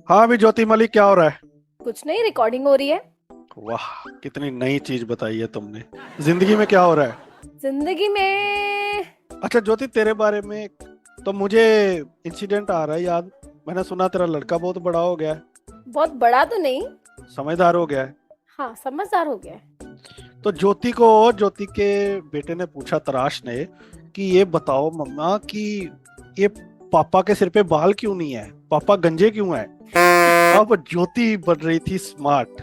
हाँ अभी ज्योति मलिक, क्या हो रहा है? कुछ नहीं, रिकॉर्डिंग हो रही है। वाह, कितनी नई चीज बताई है तुमने। जिंदगी में क्या हो रहा है? जिंदगी में अच्छा ज्योति, तेरे बारे में तो मुझे इंसिडेंट आ रहा है याद। मैंने सुना तेरा लड़का बहुत बड़ा हो गया है, बहुत बड़ा तो नहीं। समझदार हो गया है। हाँ, समझदार हो गया है। तो ज्योति के बेटे ने पूछा, तराश ने, कि ये बताओ मम्मा कि ये पापा के सिर पे बाल क्यों नहीं है, पापा गंजे क्यों है। अब ज्योति बन रही थी स्मार्ट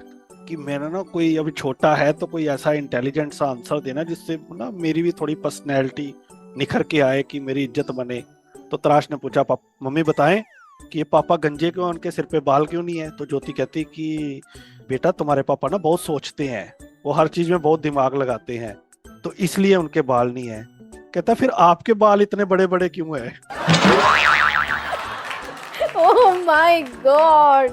कि मैंने ना, कोई अभी छोटा है तो कोई ऐसा इंटेलिजेंट सा आंसर देना जिससे ना मेरी भी थोड़ी पर्सनैलिटी निखर के आए, कि मेरी इज्जत बने। तो तराश ने पूछा, मम्मी बताएं कि ये पापा गंजे क्यों हैं, उनके सिर पे बाल क्यों नहीं है। तो ज्योति कहती कि बेटा तुम्हारे पापा ना बहुत सोचते हैं, वो हर चीज में बहुत दिमाग लगाते हैं, तो इसलिए उनके बाल नहीं है। कहता फिर आपके बाल इतने बड़े बड़े क्यों है? Oh my God.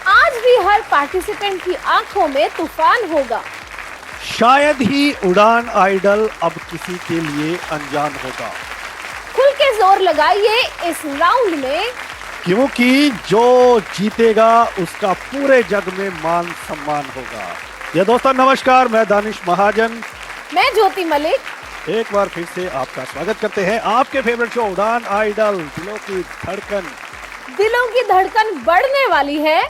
आज भी हर पार्टिसिपेंट की आंखों में तूफान होगा। शायद ही उड़ान आइडल अब किसी के लिए अनजान होगा, खुल के जोर लगाइए इस राउंड में, क्योंकि जो जीतेगा उसका पूरे जग में मान सम्मान होगा। ये दोस्तों नमस्कार, मैं दानिश महाजन मैं ज्योति मलिक एक बार फिर से आपका स्वागत करते हैं आपके फेवरेट शो उड़ान आइडल। दिलों की धड़कन, दिलों की धड़कन बढ़ने वाली है।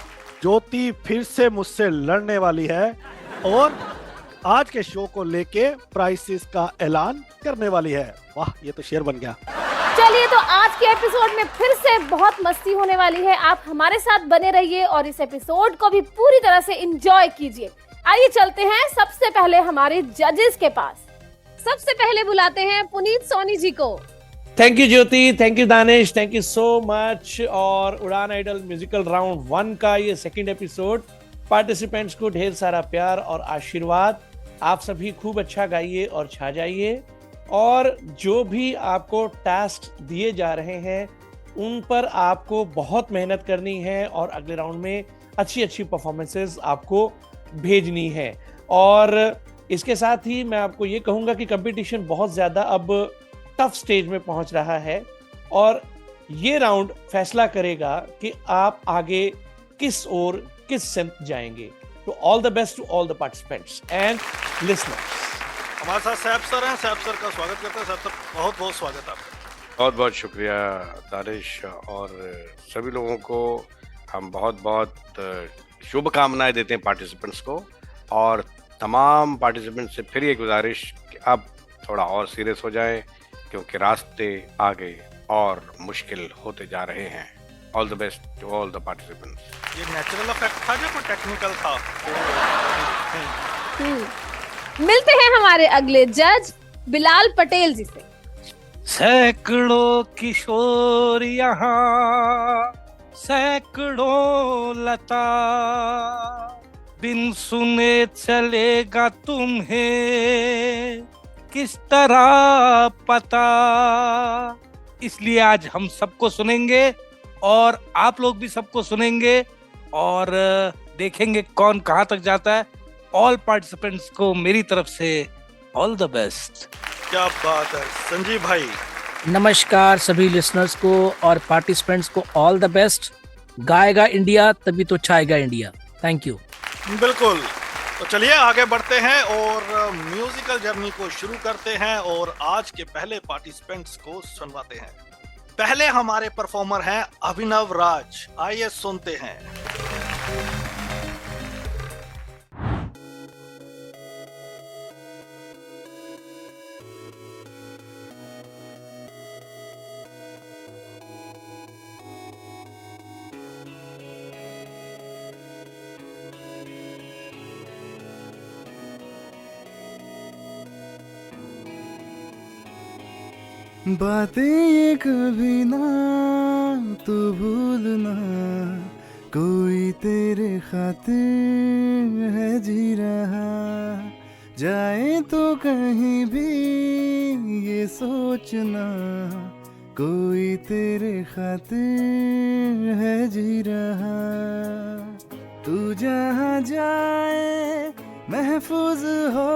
ज्योति फिर से मुझसे लड़ने वाली है और आज के शो को लेके प्राइसेस का ऐलान करने वाली है। वाह, ये तो शेर बन गया। चलिए, तो आज के एपिसोड में फिर से बहुत मस्ती होने वाली है। आप हमारे साथ बने रहिए और इस एपिसोड को भी पूरी तरह से एंजॉय कीजिए। आइए चलते हैं सबसे पहले हमारे जजेस के पास। सबसे पहले बुलाते हैं पुनीत सोनी जी को। Thank you Jyoti, thank you Danish, thank you so much. और उड़ान आइडल म्यूजिकल राउंड 1 का ये सेकंड एपिसोड, पार्टिसिपेंट्स को ढेर सारा प्यार और आशीर्वाद। आप सभी खूब अच्छा गाइए और छा जाइए। और जो भी आपको टास्क दिए जा रहे हैं उन पर आपको बहुत मेहनत करनी है और अगले राउंड में अच्छी अच्छी परफॉर्मेंसेस आपको भेजनी है। और इसके साथ ही मैं आपको ये कहूँगा कि कंपटीशन बहुत ज़्यादा अब टफ स्टेज में पहुंच रहा है और ये राउंड फैसला करेगा कि आप आगे किस ओर किस से जाएंगे। तो all the best to all the participants and listeners. हमारे साथ सैफ सर हैं, सैफ सर का स्वागत करते हैं। सैफ सर, बहुत बहुत स्वागत आपका। बहुत बहुत शुक्रिया दानिश, और सभी लोगों को हम बहुत बहुत शुभकामनाएं देते हैं पार्टिसिपेंट्स को। और तमाम पार्टिसिपेंट्स से फिर ये गुजारिश कि अब थोड़ा और सीरियस हो जाएं, क्योंकि रास्ते आगे और मुश्किल होते जा रहे हैं। All the best to all the participants. ये नेचुरल इफेक्ट था या कोई टेक्निकल था? मिलते हैं हमारे अगले जज बिलाल पटेल जी से। सैकड़ों किशोर यहाँ, सैकड़ों लता, बिन सुने चलेगा तुम्हें किस तरह पता। इसलिए आज हम सबको सुनेंगे और आप लोग भी सबको सुनेंगे और देखेंगे कौन कहाँ तक जाता है। ऑल पार्टिसिपेंट्स को मेरी तरफ से ऑल द बेस्ट। क्या बात है संजीव भाई। नमस्कार सभी लिसनर्स को और पार्टिसिपेंट्स को ऑल द बेस्ट। गाएगा इंडिया तभी तो छाएगा इंडिया। Thank you. बिल्कुल, तो चलिए आगे बढ़ते हैं और म्यूजिकल जर्नी को शुरू करते हैं और आज के पहले पार्टिसिपेंट्स को सुनवाते हैं। पहले हमारे परफॉर्मर हैं अभिनव राज। आइए सुनते हैं। बातें ये कभी ना तू भूलना, कोई तेरे खातिर है जी रहा। जाए तो कहीं भी ये सोचना, कोई तेरे खातिर है जी रहा। तू जहाँ जाए महफूज हो,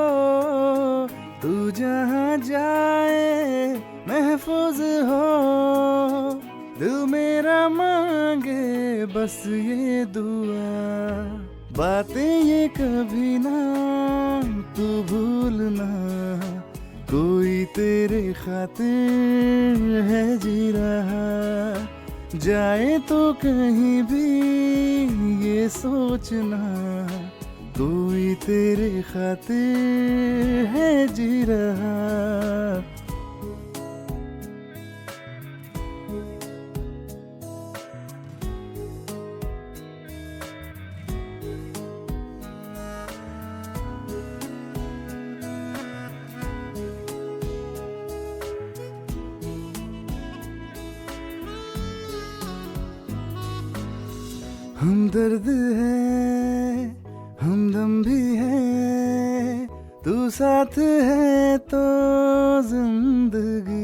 तू जहाँ जाए महफूज हो। दिल मेरा मांगे बस ये दुआ, बातें ये कभी ना तू भूलना। कोई तेरे खातिर है जी रहा। जाए तो कहीं भी ये सोचना, कोई तेरे खातिर है जी रहा। हम दर्द है हमदम भी है, तू साथ है तो जिंदगी।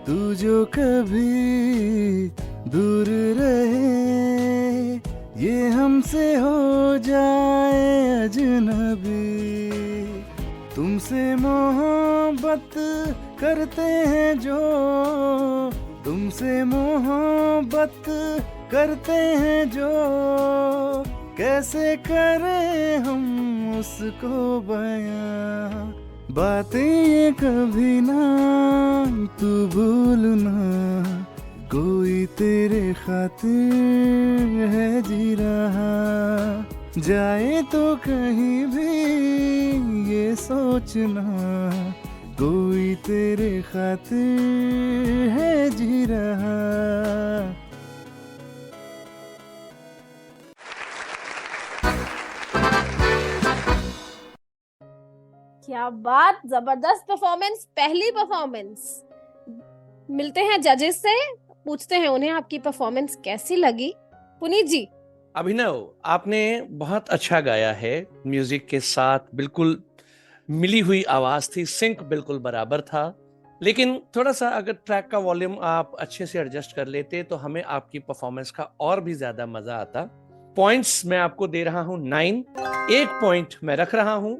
तू जो कभी दूर रहे, ये हमसे हो जाए अजनबी। तुमसे मोहब्बत करते हैं जो, तुमसे मोहब्बत करते हैं जो, कैसे करें हम उसको बयां। बातें ये कभी ना तू भूलना, कोई तेरे खातिर है जी रहा। जाए तो कहीं भी ये सोचना, कोई तेरे खातिर है जी रहा। क्या बात, जबरदस्त परफॉर्मेंस, पहली परफॉर्मेंस। मिलते हैं जजेस से, पूछते हैं उन्हें आपकी परफॉर्मेंस कैसी लगी। पुनीत जी। अभिनव, आपने बहुत अच्छा गाया है, म्यूजिक के साथ बिल्कुल मिली हुई आवाज थी, सिंक बिल्कुल बराबर था। लेकिन थोड़ा सा अगर ट्रैक का वॉल्यूम आप अच्छे से एडजस्ट कर लेते तो हमें आपकी परफॉर्मेंस का और भी ज्यादा मजा आता। पॉइंट्स मैं आपको दे रहा हूं 9, 1 पॉइंट मैं रख रहा हूं।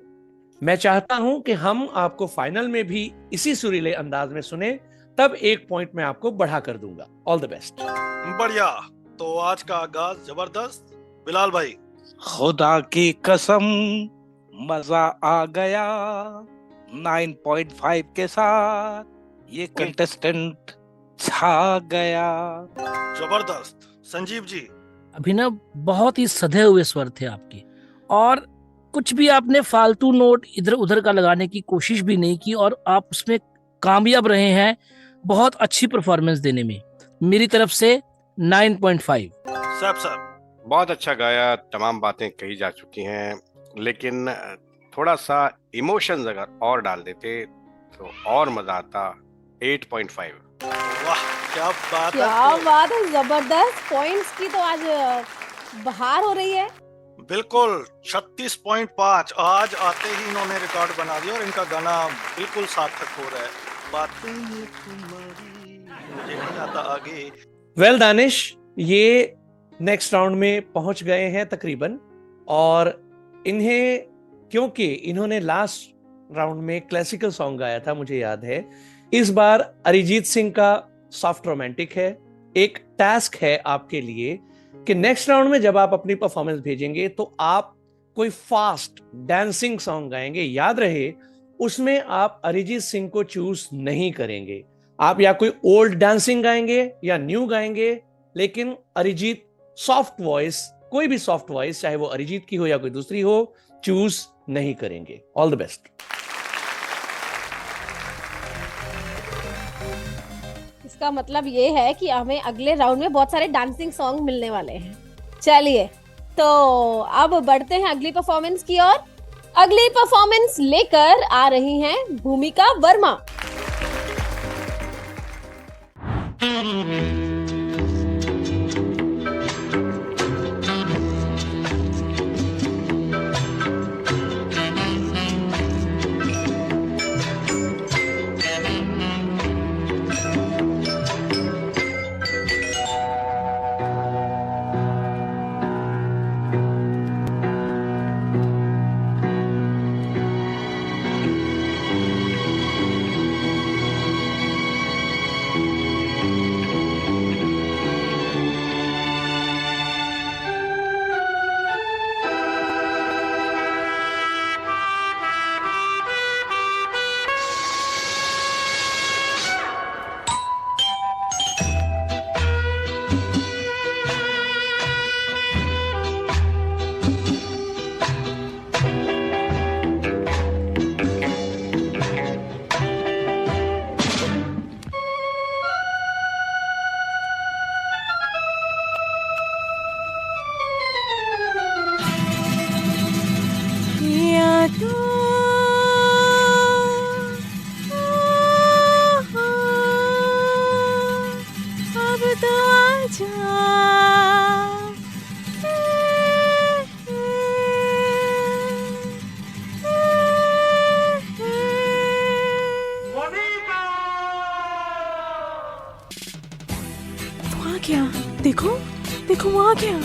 मैं चाहता हूं कि हम आपको फाइनल में भी इसी सुरीले अंदाज में सुने, तब 1 पॉइंट मैं आपको बढ़ा कर दूंगा। All the best. बढ़िया, तो आज का आगाज जबरदस्त। बिलाल भाई। खुदा की कसम मजा आ गया, 9.5 के साथ ये कंटेस्टेंट छा गया। जबरदस्त। संजीव जी। अभिनव, बहुत ही सधे हुए स्वर थे आपके, और कुछ भी आपने फालतू नोट इधर उधर का लगाने की कोशिश भी नहीं की, और आप उसमें कामयाब रहे हैं बहुत अच्छी परफॉर्मेंस देने में। मेरी तरफ से 9.5। सर बहुत अच्छा गाया, तमाम बातें कही जा चुकी हैं, लेकिन थोड़ा सा इमोशंस अगर और डाल देते तो और मजा आता। 8.5। वाह, क्या बात है। क्या बात है, जबरदस्त। पॉइंट्स की तो आज बहार हो रही है। बिल्कुल 36.5। आज आते ही इन्होंने रिकॉर्ड बना दिया और इनका गाना बिल्कुल सार्थक हो रहा है। बातें ये तुम्हारी, मुझे नहीं आता आगे। वेल दानिश, ये नेक्स्ट राउंड में पहुंच गए हैं तकरीबन, और इन्हें, क्योंकि इन्होंने लास्ट राउंड में क्लासिकल सॉन्ग गाया था, मुझे याद है, इस बार अरिजीत सिंह का सॉफ्ट रोमांटिक है। एक टास्क है आपके लिए कि नेक्स्ट राउंड में जब आप अपनी परफॉर्मेंस भेजेंगे तो आप कोई फास्ट डांसिंग सॉन्ग गाएंगे। याद रहे, उसमें आप अरिजीत सिंह को चूज नहीं करेंगे। आप या कोई ओल्ड डांसिंग गाएंगे या न्यू गाएंगे, लेकिन अरिजीत सॉफ्ट वॉइस, कोई भी सॉफ्ट वॉइस, चाहे वो अरिजीत की हो या कोई दूसरी हो, चूज नहीं करेंगे। All the best. इसका मतलब ये है कि हमें अगले राउंड में बहुत सारे डांसिंग सॉन्ग मिलने वाले हैं। चलिए, तो अब बढ़ते हैं अगली परफॉर्मेंस की ओर। अगली परफॉर्मेंस लेकर आ रही हैं भूमिका वर्मा। देखो देखो वो आ गया।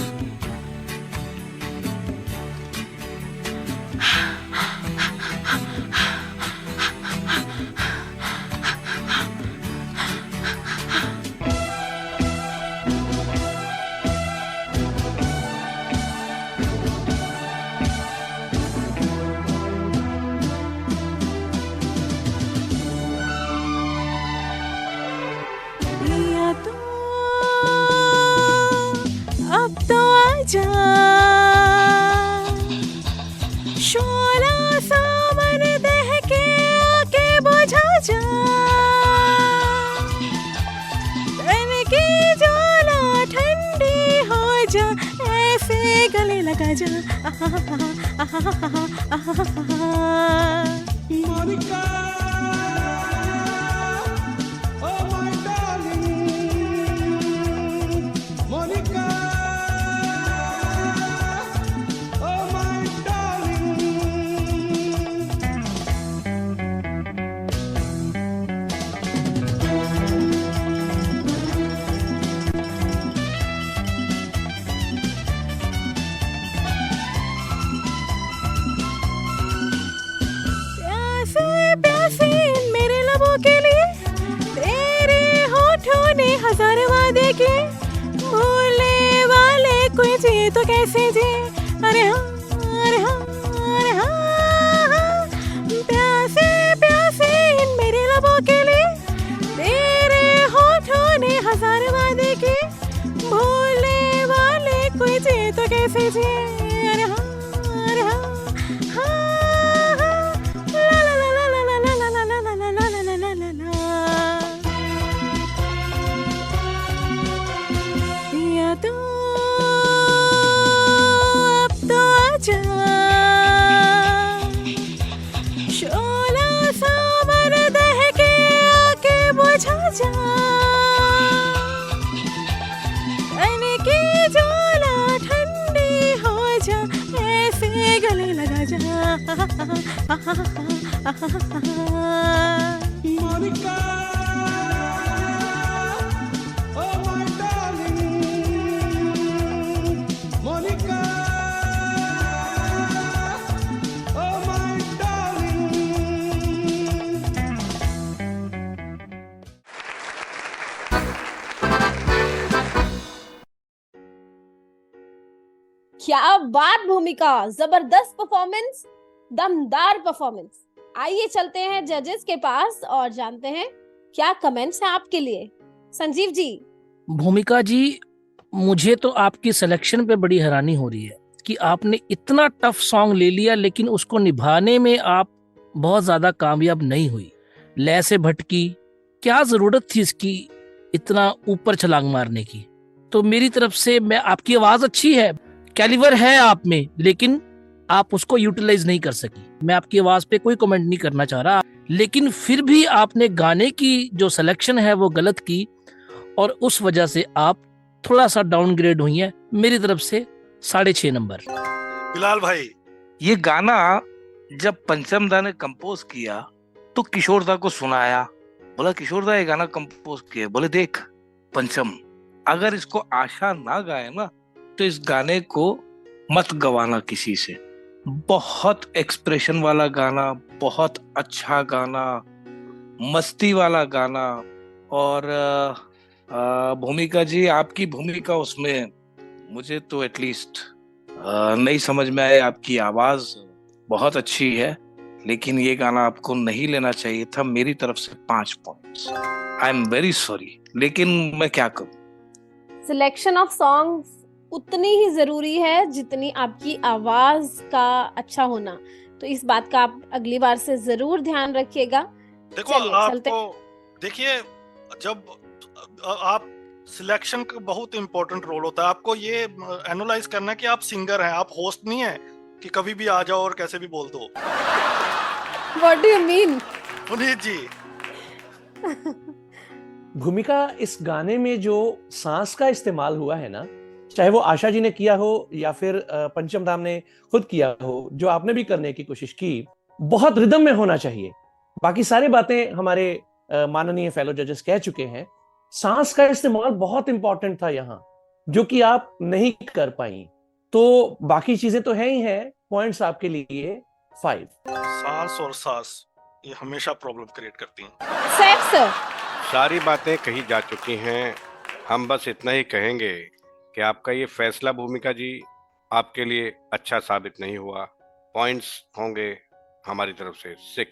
या तो अब तो आजा, शोला सावन दह के आके बुझा जा, तन की ज्वाला ठंडी हो जा, ऐसे गले लगा जा। मोनिका प्यासे मेरे लबों के लिए, तेरे होठों ने हजार वादे किए, भूलने वाले कोई जी तो कैसे जी। अरे हाँ अरे हाँ अरे हाँ, हाँ। प्यासे प्यासे मेरे लबों के लिए, तेरे होठों ने हजार वादे किए, भूलने वाले कोई जी तो कैसे जी। अरे हाँ अरे हाँ, हाँ। या तो अब तो आजा, शोला सावन दह के आके बुझा जा, तन की ज्वाला ठंडी हो जा, ऐसे गले लगा जा। मोनिका क्या बात भूमिका, जबरदस्त परफॉर्मेंस, दमदार परफॉर्मेंस। आइए चलते हैं जजेस के पास और जानते हैं क्या कमेंट्स हैं आपके लिए। संजीव जी। भूमिका जी, मुझे तो आपकी सिलेक्शन पे बड़ी हैरानी हो रही है कि आपने इतना टफ सॉन्ग ले लिया लेकिन उसको निभाने में आप बहुत ज्यादा कामयाब नहीं हुई। लय से भटकी, क्या जरूरत थी इसकी इतना ऊपर छलांग मारने की। तो मेरी तरफ से, मैं, आपकी आवाज अच्छी है, कैलिबर है आप में, लेकिन आप उसको यूटिलाइज नहीं कर सकी। मैं आपकी आवाज पे कोई कमेंट नहीं करना चाह रहा, लेकिन फिर भी आपने गाने की जो सिलेक्शन है वो गलत की और उस वजह से आप थोड़ा सा डाउनग्रेड हुई हैं। मेरी तरफ से 6.5 नंबर। बिलाल भाई, ये गाना जब पंचम दा ने कंपोज किया तो किशोर दा को सुनाया, बोला किशोर दा ये गाना कंपोज किया, बोले देख पंचम, अगर इसको आशा ना गाए ना तो इस गाने को मत गवाना किसी से। बहुत एक्सप्रेशन वाला गाना, बहुत अच्छा गाना, मस्ती वाला गाना। और भूमिका जी, आपकी भूमिका उसमें मुझे तो एटलीस्ट नहीं समझ में आया। आपकी आवाज बहुत अच्छी है, लेकिन ये गाना आपको नहीं लेना चाहिए था। मेरी तरफ से 5 points. I am very sorry, लेकिन मैं क्या करूं। सिलेक्शन ऑफ सॉन्ग्स उतनी ही जरूरी है जितनी आपकी आवाज का अच्छा होना, तो इस बात का आप अगली बार से जरूर ध्यान रखिएगा। देखो आपको, देखिए, जब आप सिलेक्शन का बहुत इंपॉर्टेंट रोल होता है। आपको ये एनालाइज करना है कि आप सिंगर हैं, आप होस्ट नहीं है कि कभी भी आ जाओ और कैसे भी बोल दो। What do you mean? Puneet जी। भूमिका, इस गाने में जो सांस का इस्तेमाल हुआ है ना, चाहे वो आशा जी ने किया हो या फिर पंचम धाम ने खुद किया हो, जो आपने भी करने की कोशिश की, बहुत रिदम में होना चाहिए। बाकी सारी बातें हमारे माननीय फेलो जजेस कह चुके हैं। सांस का इस्तेमाल बहुत इंपॉर्टेंट था यहाँ। जो कि आप नहीं कर पाई। तो बाकी चीजें तो है ही है। पॉइंट्स आपके लिए 5। सास और सास ये हमेशा प्रॉब्लम क्रिएट करती हैं। सैफ सर, सारी बातें कही जा चुकी हैं, हम बस इतना ही कहेंगे कि आपका ये फैसला भूमिका जी आपके लिए अच्छा साबित नहीं हुआ। पॉइंट्स होंगे हमारी तरफ से 6।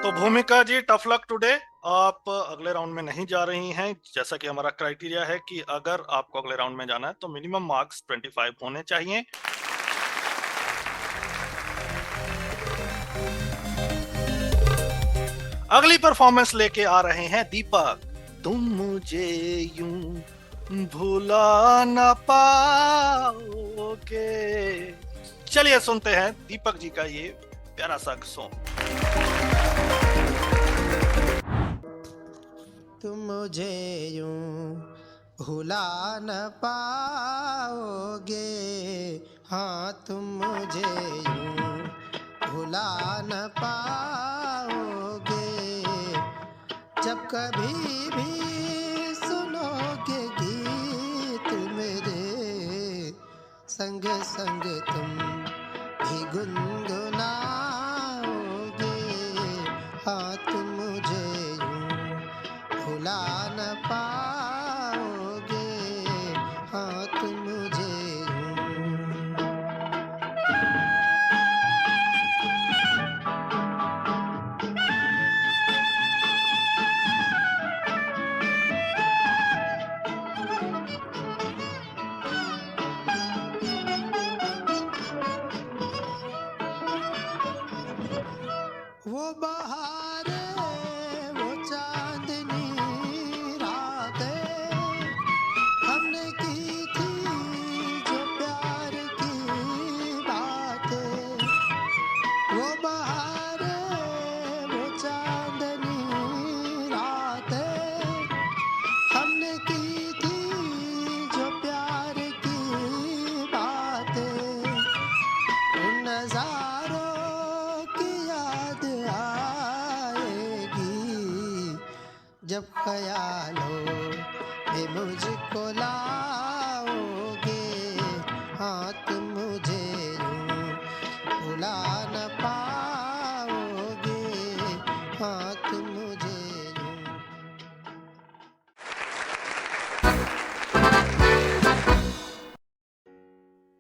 तो भूमिका जी टफ लक टुडे, आप अगले राउंड में नहीं जा रही हैं। जैसा कि हमारा क्राइटेरिया है कि अगर आपको अगले राउंड में जाना है तो मिनिमम मार्क्स 25 होने चाहिए। अगली परफॉर्मेंस लेके आ रहे हैं दीपक। तुम मुझे यूं भुला न पाओगे। चलिए सुनते हैं दीपक जी का ये प्यारा सा सॉन्ग। तुम मुझे यूं भुला न पाओगे, हाँ तुम मुझे यूं भुला न पाओगे, जब कभी भी सुनोगे गीत मेरे, संग संग तुम भी गुनगुनाओगे, हाँ तुम मुझे यूं भुला न पाओगे, हाँ तुम मुझे यूं। वो बहारें, वो चांदनी रातें हमने की थी जो प्यार की बातें, वो बहारें, वो चांदनी रातें हमने की थी जो प्यार की बातें, उन नजारों की याद आएगी जब ख्यालों में मुझको लाओगे, हाँ तुम मुझे यूं भुला न पाओगे, हाँ तुम मुझे यूं।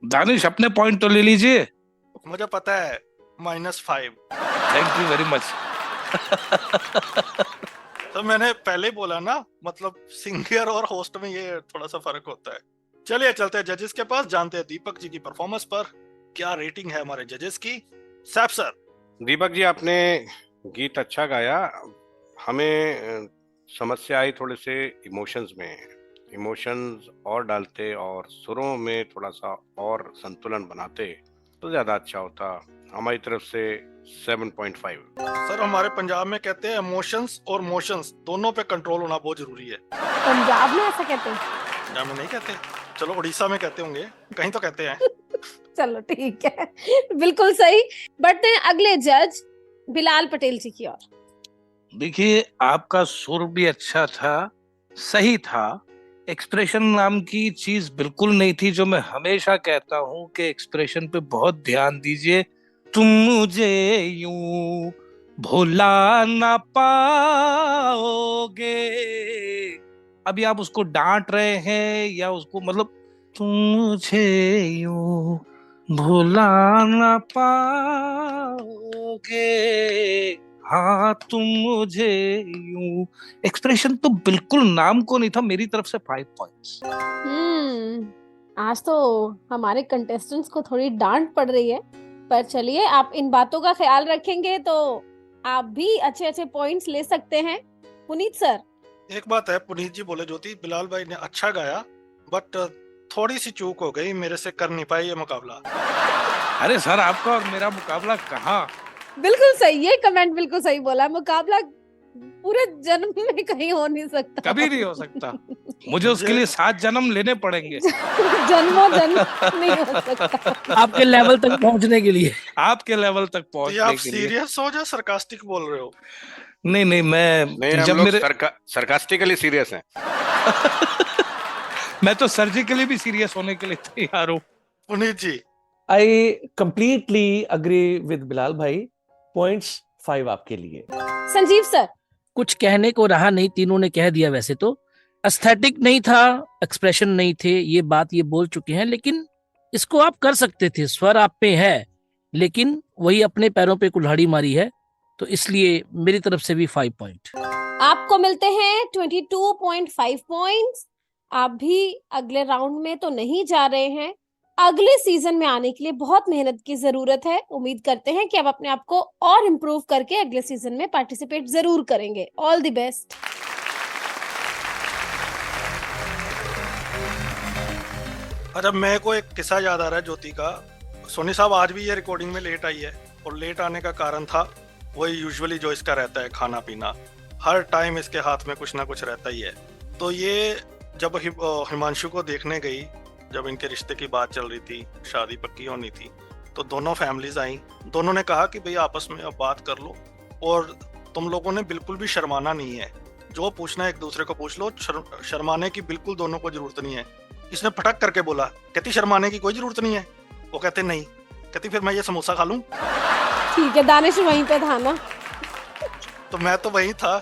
दानिश अपने पॉइंट तो ले लीजिए। मुझे पता है -5। Thank you very much. तो मैंने पहले ही बोला ना, मतलब सिंगर और होस्ट में ये थोड़ा सा फर्क होता है। चलिए चलते हैं जजेस के पास, जानते हैं दीपक जी की परफॉर्मेंस पर क्या रेटिंग है हमारे जजेस की। सैफ सर। दीपक जी आपने गीत अच्छा गाया, हमें समस्या आई थोड़े से इमोशंस में। इमोशंस और डालते और सुरों में थोड़ा सा और संतुलन बनाते तो ज्यादा अच्छा होता। हमारी तरफ से 7.5। सर हमारे पंजाब में कहते हैं इमोशंस और मोशंस दोनों पे कंट्रोल होना बहुत जरूरी है। पंजाब में ऐसा कहते हैं? पंजाब में नहीं कहते, चलो उड़ीसा में कहते होंगे, कहीं तो कहते हैं। चलो ठीक है, बिल्कुल सही। बढ़ते हैं अगले जज बिलाल पटेल जी की ओर। देखिए, आपका सुर भी अच्छा था, सही था। एक्सप्रेशन नाम की चीज बिल्कुल नहीं थी, जो मैं हमेशा कहता हूँ कि एक्सप्रेशन पे बहुत ध्यान दीजिए। तुम मुझे यूं भुला ना पाओगे, अभी आप उसको डांट रहे हैं या उसको, मतलब तुम मुझे यूं भुला ना पाओगे, हाँ तुम मुझे यूं। एक्सप्रेशन तो बिल्कुल नाम को नहीं था। मेरी तरफ से 5 पॉइंट्स। आज तो हमारे कंटेस्टेंट्स को थोड़ी डांट पड़ रही है, पर चलिए आप इन बातों का ख्याल रखेंगे तो आप भी अच्छे अच्छे पॉइंट्स ले सकते हैं। पुनीत सर। एक बात है, पुनीत जी बोले ज्योति बिलाल भाई ने अच्छा गाया, बट थोड़ी सी चूक हो गई, मेरे से कर नहीं पाई ये मुकाबला। अरे सर, आपका और मेरा मुकाबला कहाँ? बिल्कुल सही, ये कमेंट बिल्कुल सही बोला। मुकाबला पूरे जन्म में कहीं हो नहीं सकता, कभी नहीं हो सकता। मुझे उसके लिए 7 जन्म लेने पड़ेंगे। जन्मों जन्म नहीं हो सकता आपके लेवल तक पहुंचने के लिए। आपके लेवल तक तो पहुंचने आप के लिए। सीरियस हो या सरकास्टिक बोल रहे हो? नहीं, मैं नहीं, जब हम लोग मेरे सरकास्टिकली सीरियस हैं। मैं तो सर्जिकली भी सीरियस होने के लिए तैयार हूँ। Puneet ji, I completely agree with Bilal भाई। पॉइंट्स 5 आपके लिए। संजीव सर। कुछ कहने को रहा नहीं, तीनों ने कह दिया। वैसे तो एस्थेटिक नहीं था, एक्सप्रेशन नहीं थे, ये बात ये बोल चुके हैं, लेकिन इसको आप कर सकते थे। स्वर आप पे है, लेकिन वही अपने पैरों पे कुल्हाड़ी मारी है, तो इसलिए मेरी तरफ से भी 5 पॉइंट। आपको मिलते हैं 22.5 पॉइंट्स। आप भी अगले राउंड में तो नहीं जा रहे हैं। अगले सीजन में आने के लिए बहुत मेहनत की जरूरत है। उम्मीद करते हैं कि आप अपने आप को और इम्प्रूव करके अगले सीजन में पार्टिसिपेट जरूर करेंगे। All the best. अच्छा, मेरे को एक किस्सा याद आ रहा है ज्योति का। सोनी साहब आज भी ये रिकॉर्डिंग में लेट आई है, और लेट आने का कारण था वही यूजुअली जो इसका रहता है, खाना पीना। हर टाइम इसके हाथ में कुछ ना कुछ रहता ही है। तो ये जब हिमांशु को देखने गई, जब इनके रिश्ते की बात चल रही थी, शादी पक्की होनी थी, तो दोनों फैमिलीज आई। दोनों ने कहा कि भाई आपस में अब बात कर लो, और तुम लोगों ने बिल्कुल भी शर्माना नहीं है, जो पूछना है एक दूसरे को पूछ लो। शर्माने की बिल्कुल दोनों को जरूरत नहीं है। इसने फटक करके बोला, कहती शर्माने की कोई जरूरत नहीं है। वो कहते नहीं। कहती फिर मैं ये समोसा खा लूं? ठीक है, दानिश वहीं पे था ना? तो मैं तो वहीं था।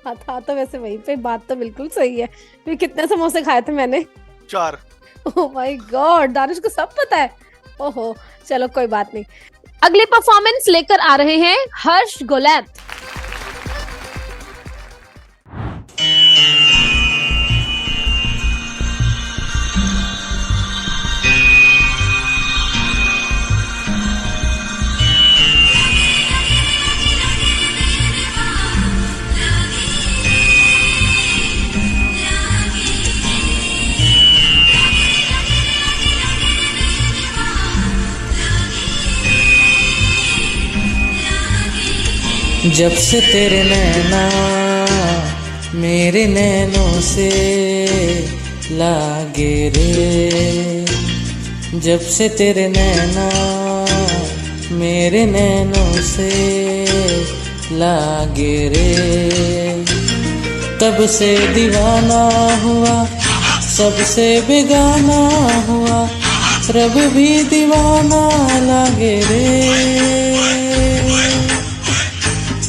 हाँ था तो वैसे वहीं पे। बात तो बिल्कुल सही है। फिर कितने समोसे खाए थे मैंने? 4। ओह माय गॉड, दानिश को सब पता है। ओहो, चलो कोई बात नहीं। अगली परफॉर्मेंस लेकर आ रहे हैं हर्ष गोलैत। जब से तेरे नैना मेरे नैनों से लागे रे, जब से तेरे नैना मेरे नैनों से लागे रे, तब से दीवाना हुआ, सबसे बेगाना हुआ, रब भी दीवाना लागे रे,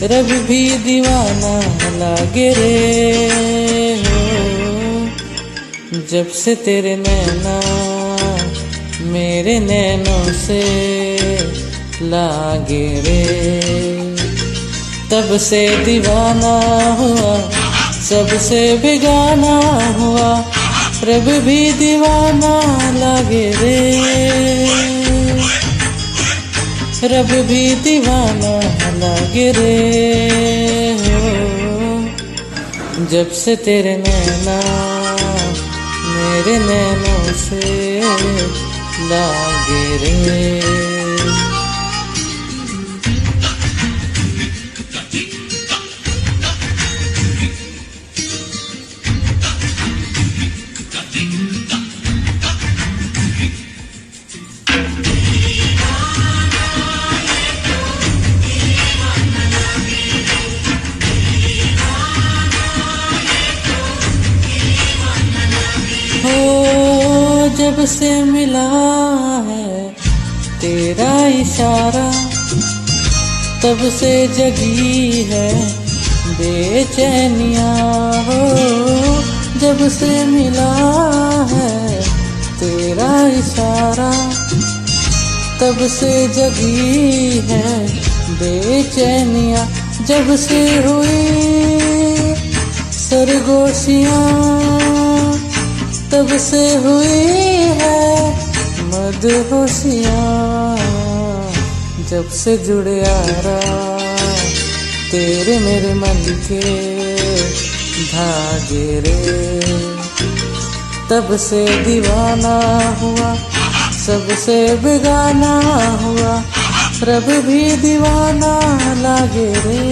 रब भी दीवाना लागे रे हो। जब से तेरे नैना मेरे नैनों से लागे रे, तब से दीवाना हुआ, सबसे बेगाना हुआ, रब भी दीवाना लागे रे, रब भी दीवाना लागे रे हो। जब से तेरे नैना मेरे नैनों से लागे रे। जब से मिला है तेरा इशारा, तब से जगी है बेचैनियाँ हो। जब से मिला है तेरा इशारा, तब से जगी है बेचैनियाँ। जब से हुई सरगोशियाँ, तब से हुई है मदहोशियाँ। जब से जुड़े यारा तेरे मेरे मन के धागे रे, तब से दीवाना हुआ, सबसे बेगाना हुआ, रब भी दीवाना लागे रे,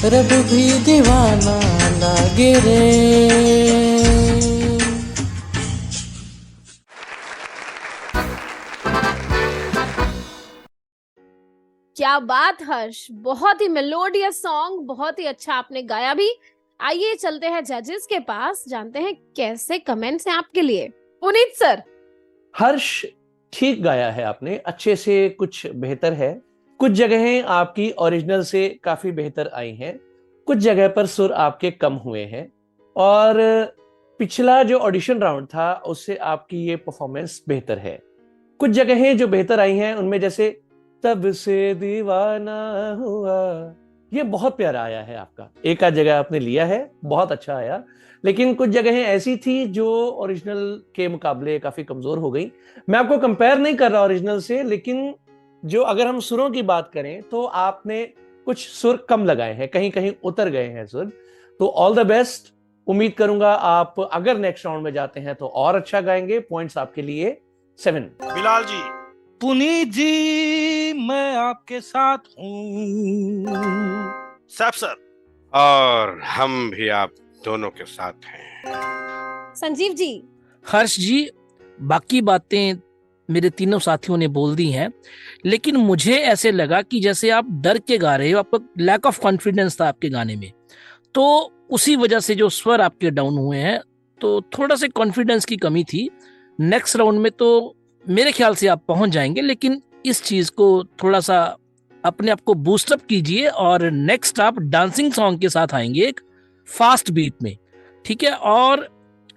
रब भी दीवाना लागे रे। क्या बात हर्ष, बहुत ही मेलोडियस सॉन्ग, बहुत ही अच्छा आपने गाया भी। आइए चलते हैं जजेस के पास, जानते हैं कैसे कमेंट्स हैं आपके लिए। पुनीत सर। हर्ष, ठीक गाया है आपने, अच्छे से, कुछ बेहतर है। कुछ जगहें आपकी ओरिजिनल से काफी बेहतर आई हैं, कुछ जगह पर सुर आपके कम हुए हैं, और पिछला जो ऑडिशन राउंड था उससे आपकी ये परफॉर्मेंस बेहतर है। कुछ जगहें जो बेहतर आई हैं उनमें जैसे तब से दीवाना हुआ, ये बहुत प्यारा आया है आपका। एक आध जगह आपने लिया है, बहुत अच्छा आया, लेकिन कुछ जगहें ऐसी थी जो ओरिजिनल के मुकाबले काफी कमजोर हो गई। मैं आपको कंपेयर नहीं कर रहा ओरिजिनल से, लेकिन जो अगर हम सुरों की बात करें तो आपने कुछ सुर कम लगाए हैं, कहीं कहीं उतर गए हैं सुर। तो ऑल द बेस्ट, उम्मीद करूंगा आप अगर नेक्स्ट राउंड में जाते हैं तो और अच्छा गाएंगे। पॉइंट्स आपके लिए 7। बिलाल जी। पुनीत जी, मैं आपके साथ हूँ। सैफ सर। और हम भी आप दोनों के साथ हैं। संजीव जी। हर्ष जी, बाकी बातें मेरे तीनों साथियों ने बोल दी हैं, लेकिन मुझे ऐसे लगा कि जैसे आप डर के गा रहे हो, आपका लैक ऑफ कॉन्फिडेंस था आपके गाने में, तो उसी वजह से जो स्वर आपके डाउन हुए हैं, तो थोड़ा सा कॉन्फिडेंस की कमी थी। नेक्स्ट राउंड में तो मेरे ख्याल से आप पहुंच जाएंगे, लेकिन इस चीज को थोड़ा सा अपने आप को बूस्टअप कीजिए और नेक्स्ट आप डांसिंग सॉन्ग के साथ आएंगे एक फास्ट बीट में, ठीक है? और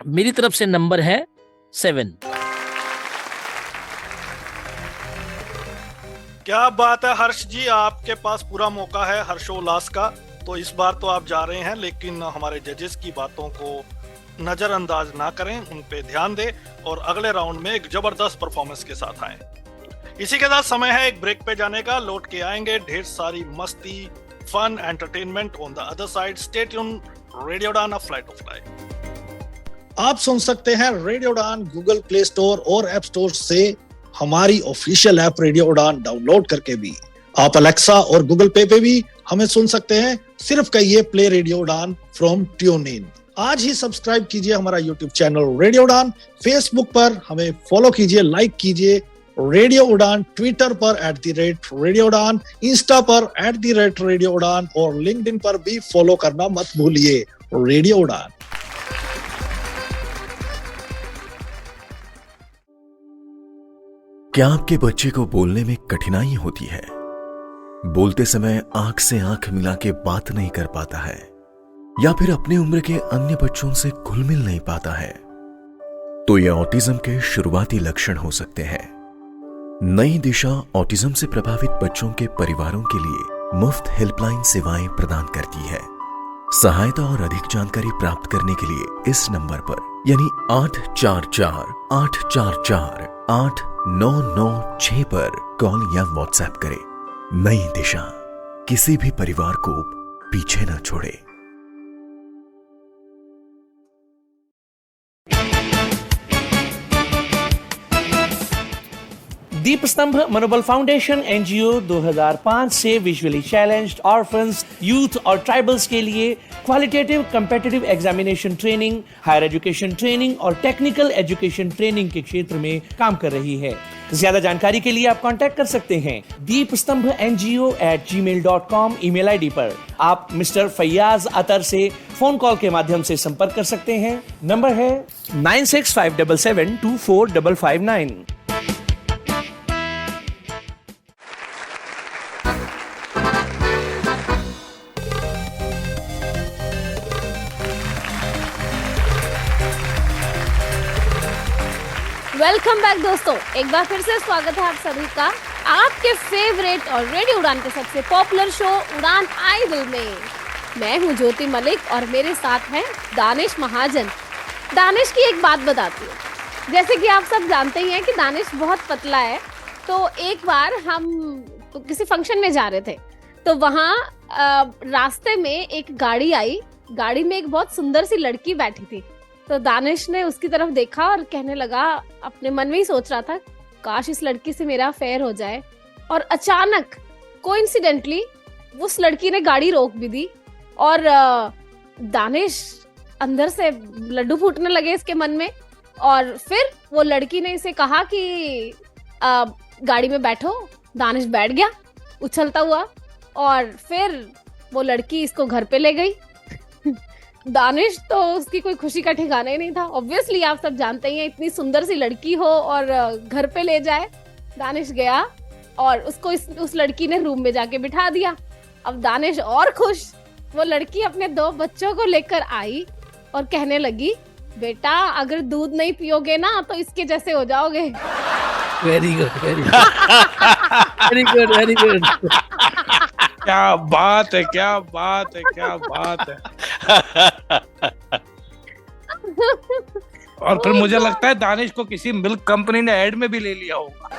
मेरी तरफ से नंबर है 7। क्या बात है हर्ष जी, आपके पास पूरा मौका है हर्षोल्लास का। तो इस बार तो आप जा रहे हैं, लेकिन हमारे जजेस की बातों को नजरअंदाज ना करें, उन पे ध्यान दें और अगले राउंड में एक जबरदस्त परफॉर्मेंस के साथ आएं। इसी के साथ समय है एक ब्रेक पे जाने का। लौट के आएंगे ढेर सारी मस्ती, fun, entertainment on the other side. Stay tune, radio Udaan, a flight of life. आप सुन सकते हैं रेडियो उड़ान गूगल प्ले स्टोर और ऐप स्टोर से, हमारी ऑफिशियल ऐप रेडियो उड़ान डाउनलोड करके भी। आप अलेक्सा और गूगल पे भी हमें सुन सकते हैं, सिर्फ कहिए प्ले रेडियो उड़ान फ्रॉम ट्यून इन। आज ही सब्सक्राइब कीजिए हमारा यूट्यूब चैनल रेडियो उड़ान, फेसबुक पर हमें फॉलो कीजिए, लाइक कीजिए रेडियो उड़ान, ट्विटर पर @रेडियो उड़ान, इंस्टा पर @रेडियो उड़ान और लिंक्डइन पर भी फॉलो करना मत भूलिए, रेडियो उड़ान। क्या आपके बच्चे को बोलने में कठिनाई होती है? बोलते समय आंख से आंख मिला के बात नहीं कर पाता है, या फिर अपनी उम्र के अन्य बच्चों से घुल मिल नहीं पाता है? तो यह ऑटिज्म के शुरुआती लक्षण हो सकते हैं। नई दिशा ऑटिज्म से प्रभावित बच्चों के परिवारों के लिए मुफ्त हेल्पलाइन सेवाएं प्रदान करती है। सहायता और अधिक जानकारी प्राप्त करने के लिए इस नंबर पर यानी 844-844-8996 पर कॉल या व्हाट्सएप करें। नई दिशा किसी भी परिवार को पीछे न छोड़े। दीप स्तंभ मनोबल फाउंडेशन एनजीओ 2005 से विजुअली चैलेंज्ड ऑर्फन्स, यूथ और ट्राइबल्स के लिए qualitative competitive examination training, higher education training और टेक्निकल एजुकेशन ट्रेनिंग के क्षेत्र में काम कर रही है। ज्यादा जानकारी के लिए आप कांटेक्ट कर सकते हैं deepstambhNGO@gmail.com ईमेल आईडी पर। आप मिस्टर फैयाज अतर से फोन कॉल के माध्यम से संपर्क कर सकते हैं। नंबर है 9657724559। वेलकम बैक दोस्तों, एक बार फिर से स्वागत है आप सभी का आपके फेवरेट और रेडियो उड़ान के सबसे पॉपुलर शो उड़ान आइडल में। मैं हूं ज्योति मलिक और मेरे साथ हैं दानिश महाजन। दानिश की एक बात बताती हूँ, जैसे कि आप सब जानते ही हैं कि दानिश बहुत पतला है। तो एक बार हम तो किसी फंक्शन में जा रहे थे, तो वहाँ रास्ते में एक गाड़ी आई, गाड़ी में एक बहुत सुंदर सी लड़की बैठी थी। तो दानिश ने उसकी तरफ देखा और कहने लगा, अपने मन में ही सोच रहा था काश इस लड़की से मेरा अफेयर हो जाए। और अचानक कोइंसिडेंटली उस लड़की ने गाड़ी रोक भी दी और दानिश अंदर से लड्डू फूटने लगे इसके मन में। और फिर वो लड़की ने इसे कहा कि गाड़ी में बैठो। दानिश बैठ गया उछलता हुआ और फिर वो लड़की इसको घर पे ले गई। दानिश तो उसकी कोई खुशी का ठिकाना ही नहीं था। ऑब्वियसली आप सब जानते ही हैं, इतनी सुंदर सी लड़की हो और घर पे ले जाए। दानिश गया और उसको उस लड़की ने रूम में जाके बिठा दिया। अब दानिश और खुश, वो लड़की अपने 2 बच्चों को लेकर आई और कहने लगी, बेटा अगर दूध नहीं पियोगे ना तो इसके जैसे हो जाओगे। Very good, very good, very good, very good. क्या बात है, क्या बात है, क्या बात है। और फिर मुझे लगता है दानिश को किसी मिल्क कंपनी ने ऐड में भी ले लिया होगा।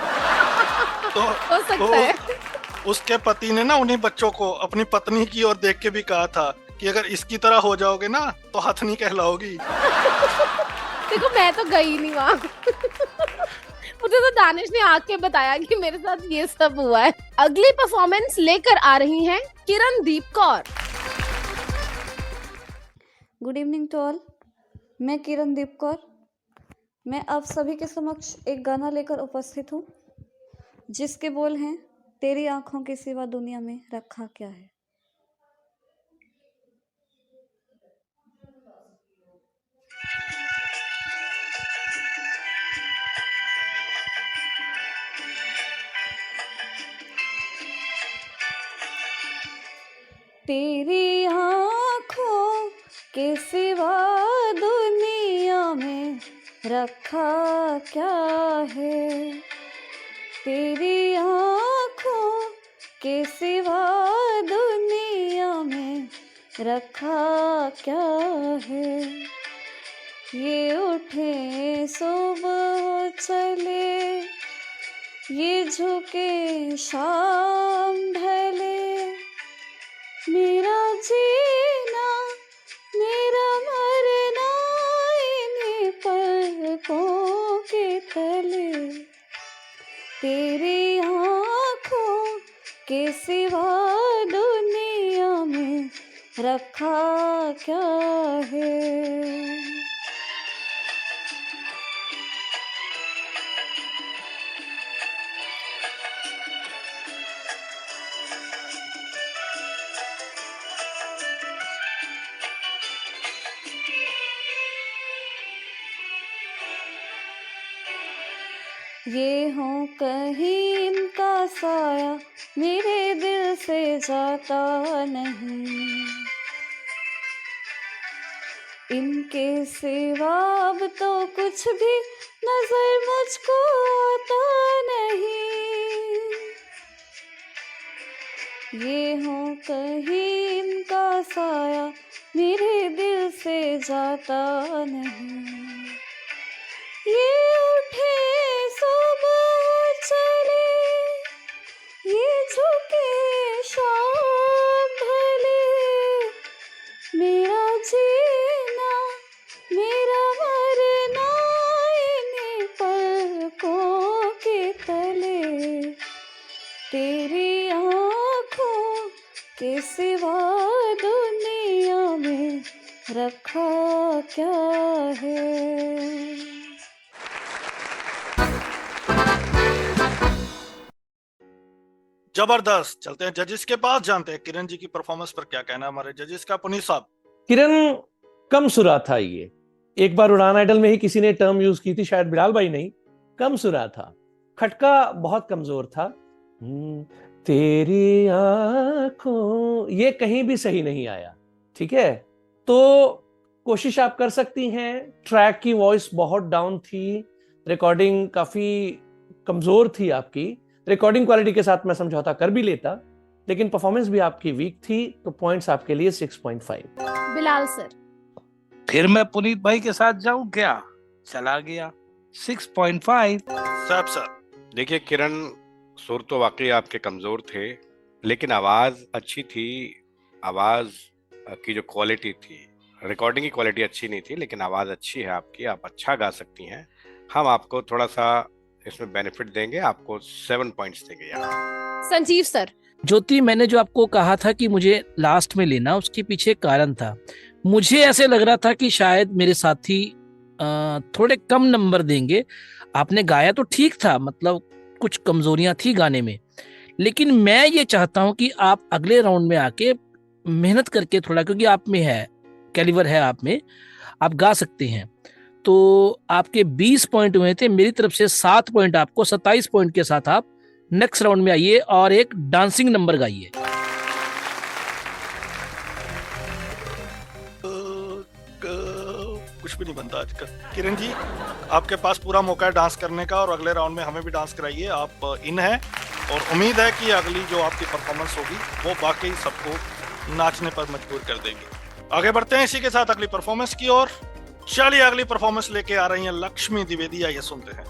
हो सकता है। उसके पति ने ना उन्हीं बच्चों को अपनी पत्नी की ओर देख के भी कहा था कि अगर इसकी तरह हो जाओगे ना तो हथनी कहलाओगी। देखो मैं तो गई नहीं वहां। मुझे तो दानिश ने आके बताया कि मेरे साथ ये सब हुआ है। अगली परफॉर्मेंस लेकर आ रही हैं Kirandeep Kaur. Good evening to all. मैं किरणदीप कौर। मैं आप सभी के समक्ष एक गाना लेकर उपस्थित हूँ जिसके बोल हैं, तेरी आंखों के सिवा दुनिया में रखा क्या है। तेरी आँखों के सिवा दुनिया में रखा क्या है। तेरी आँखों के सिवा दुनिया में रखा क्या है। ये उठे सुबह चले, ये झुके शाम ढले, मेरा जीना मेरा मरना इन्हीं पलकों के तले। तेरी आँखों के सिवा दुनिया में रखा क्या है। ये हो कहीं इनका साया मेरे दिल से जाता नहीं। इनके सिवा अब तो कुछ भी नजर मुझको आता नहीं। ये हो कहीं इनका साया मेरे दिल से जाता नहीं। ये उठे सुबह चले, ये झुके शाम ढले, मेरा जीना मेरा मरना इन्हीं पलकों के तले। तेरी आँखों के सिवा दुनिया में रखा क्या है। जबरदस्त। चलते हैं जजेस के पास, जानते हैं किरण जी की परफॉर्मेंस पर क्या कहना है हमारे जजेस का। पुनीत साहब। किरण कम सुरा था। ये एक बार उड़ान आइडल में ही किसी ने टर्म यूज की थी, शायद बिलाल भाई नहीं, कम सुरा था, खटका बहुत कमजोर था। तेरी आंखों, ये कहीं भी सही नहीं आया। ठीक है, तो कोशिश आप कर सकती हैं। ट्रैक की वॉइस बहुत डाउन थी, रिकॉर्डिंग काफी कमजोर थी आपकी। रिकॉर्डिंग क्वालिटी के साथ मैं समझौता कर भी लेता, लेकिन परफॉर्मेंस भी आपकी वीक थी, तो पॉइंट्स आपके लिए 6.5। बिलाल सर। फिर मैं पुनीत भाई के साथ जाऊं क्या? चला गया 6.5। साहब सर। देखिए किरण, सुर तो वाकई आपके कमजोर थे, लेकिन आवाज अच्छी थी। आवाज की जो क्वालिटी थी, रिकॉर्डिंग की क्वालिटी अच्छी नहीं थी, लेकिन आवाज अच्छी है आपकी, आप अच्छा गा सकती हैं। हम आपको थोड़ा सा इसमें बेनिफिट देंगे, आपको 7 पॉइंट्स देंगे यार। संजीव सर। ज्योति, मैंने जो आपको कहा था कि मुझे लास्ट में लेना, उसके पीछे कारण था। मुझे ऐसे लग रहा था कि शायद मेरे साथी थोड़े कम नंबर देंगे। आपने गाया तो ठीक था, मतलब कुछ कमजोरियां थी गाने में, लेकिन मैं ये चाहता हूं कि आप अगले राउंड में आके मेहनत करके थोड़ा, क्योंकि आप में है कैलिबर है आप में, आप गा सकते हैं। तो आपके 20 पॉइंट हुए थे, मेरी तरफ से 7 पॉइंट आपको, 27 पॉइंट के साथ आप नेक्स्ट राउंड में आइए और एक डांसिंग नंबर गाइए। कुछ भी नहीं बनता आजकल। किरण जी, आपके पास पूरा मौका है डांस करने का और अगले राउंड में हमें भी डांस कराइए। आप इन है और उम्मीद है कि अगली जो आपकी परफॉर्मेंस होगी वो वाकई सबको नाचने पर मजबूर कर देंगे। आगे बढ़ते हैं इसी के साथ अगली परफॉर्मेंस की ओर। चलिए अगली परफॉर्मेंस लेके आ रही हैं लक्ष्मी द्विवेदी, आइए सुनते हैं।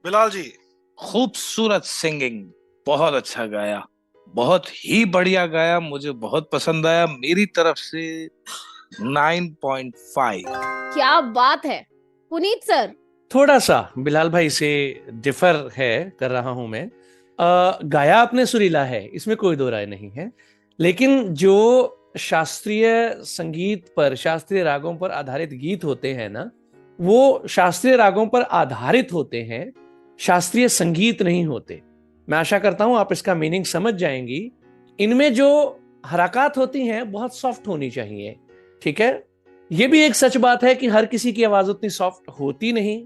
बिलाल जी, खूबसूरत सिंगिंग, बहुत अच्छा गाया, बहुत ही बढ़िया गाया, मुझे बहुत पसंद आया। मेरी तरफ से 9.5। क्या बात है पुनीत सर। थोड़ा सा बिलाल भाई से डिफर है कर रहा हूं मैं। गाया आपने सुरीला है, इसमें कोई दो राय नहीं है, लेकिन जो शास्त्रीय संगीत पर, शास्त्रीय रागों पर आधारित गीत होते हैं ना, वो शास्त्रीय रागों पर आधारित होते हैं, शास्त्रीय संगीत नहीं होते। मैं आशा करता हूं आप इसका मीनिंग समझ जाएंगी। इनमें जो हरकत होती हैं बहुत सॉफ्ट होनी चाहिए, ठीक है। ये भी एक सच बात है कि हर किसी की आवाज उतनी सॉफ्ट होती नहीं,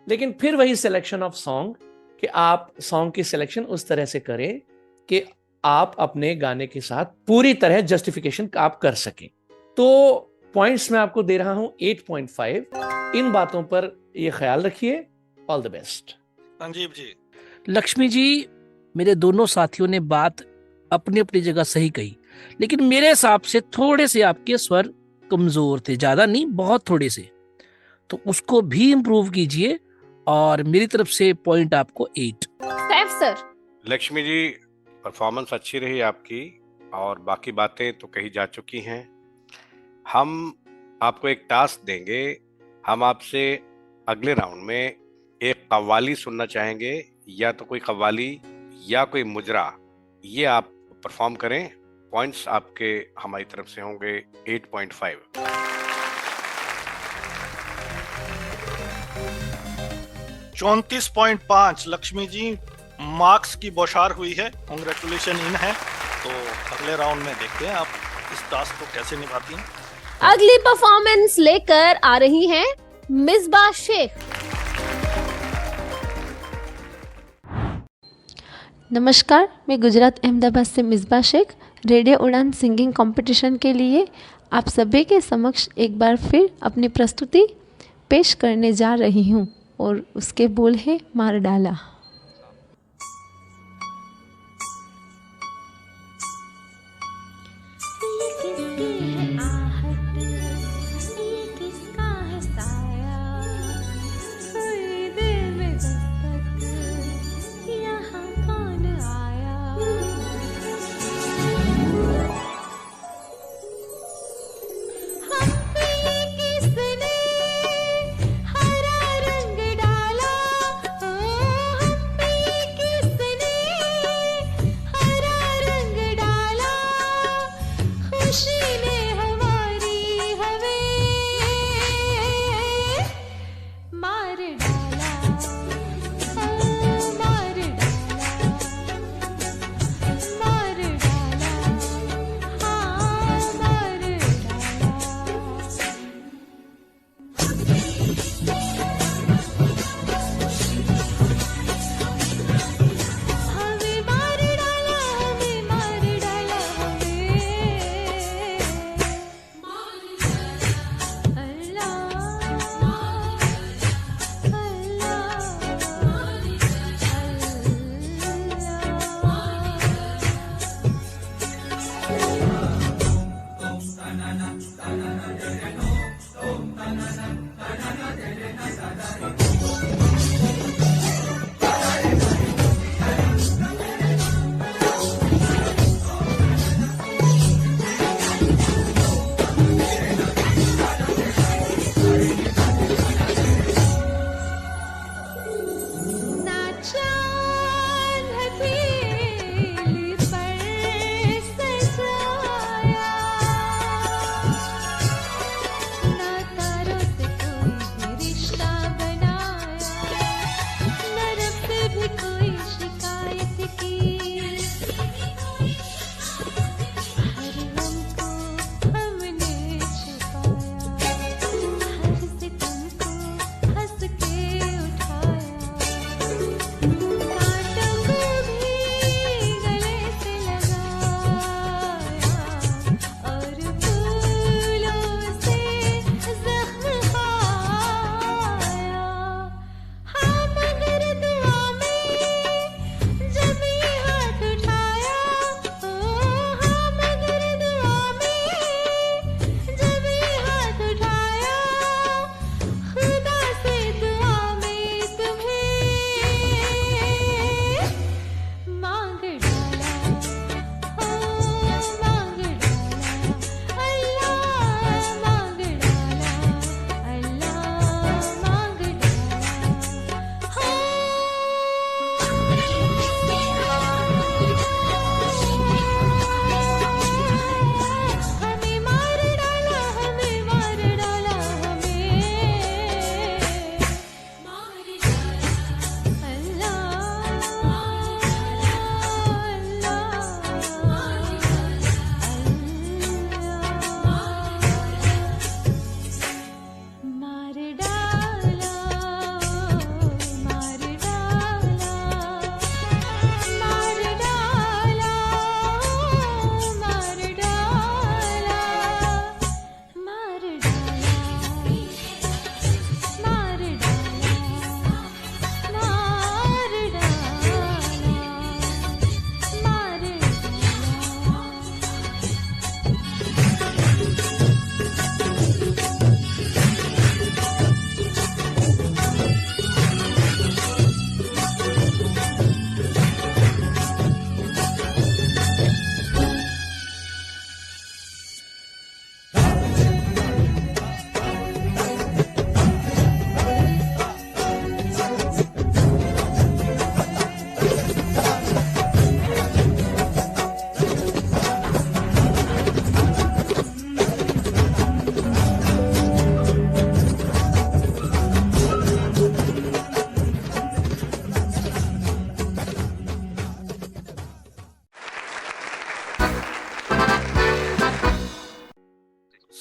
लेकिन फिर वही सिलेक्शन ऑफ सॉन्ग कि आप सॉन्ग की सिलेक्शन उस तरह से करें कि आप अपने गाने के साथ पूरी तरह जस्टिफिकेशन आप कर सकें। तो पॉइंट्स मैं आपको दे रहा हूं 8.5। इन बातों पर ये ख्याल रखिए। All the best. Sanjeev ji. Lakshmi ji, मेरे दोनों साथियों ने बात अपनी अपनी जगह सही कही, लेकिन मेरे हिसाब से थोड़े से आपके स्वर कमजोर थे, ज्यादा नहीं, बहुत थोड़े से, तो उसको भी इम्प्रूव कीजिए और मेरी तरफ से पॉइंट आपको 8। सैफ सर। लक्ष्मी जी, परफॉर्मेंस अच्छी रही आपकी और बाकी बातें तो कही जा चुकी हैं। हम आपको एक टास्क देंगे। हम आपसे अगले राउंड में एक कव्वाली सुनना चाहेंगे, या तो कोई कव्वाली या कोई मुजरा, ये आप परफॉर्म करें। पॉइंट्स आपके हमारी तरफ से होंगे 8.5। 34.5 लक्ष्मी जी, मार्क्स की बौछार हुई है, कांग्रेचुलेशन इन है। तो अगले राउंड में देखते हैं आप इस टास्क को कैसे निभाती हैं। अगली परफॉर्मेंस लेकर आ रही हैं मिसबा शेख। नमस्कार, मैं गुजरात अहमदाबाद से मिसबा शेख रेडियो उड़ान सिंगिंग कंपटीशन के लिए आप सभी के समक्ष एक बार फिर अपनी प्रस्तुति पेश करने जा रही हूँ और उसके बोल है मार डाला।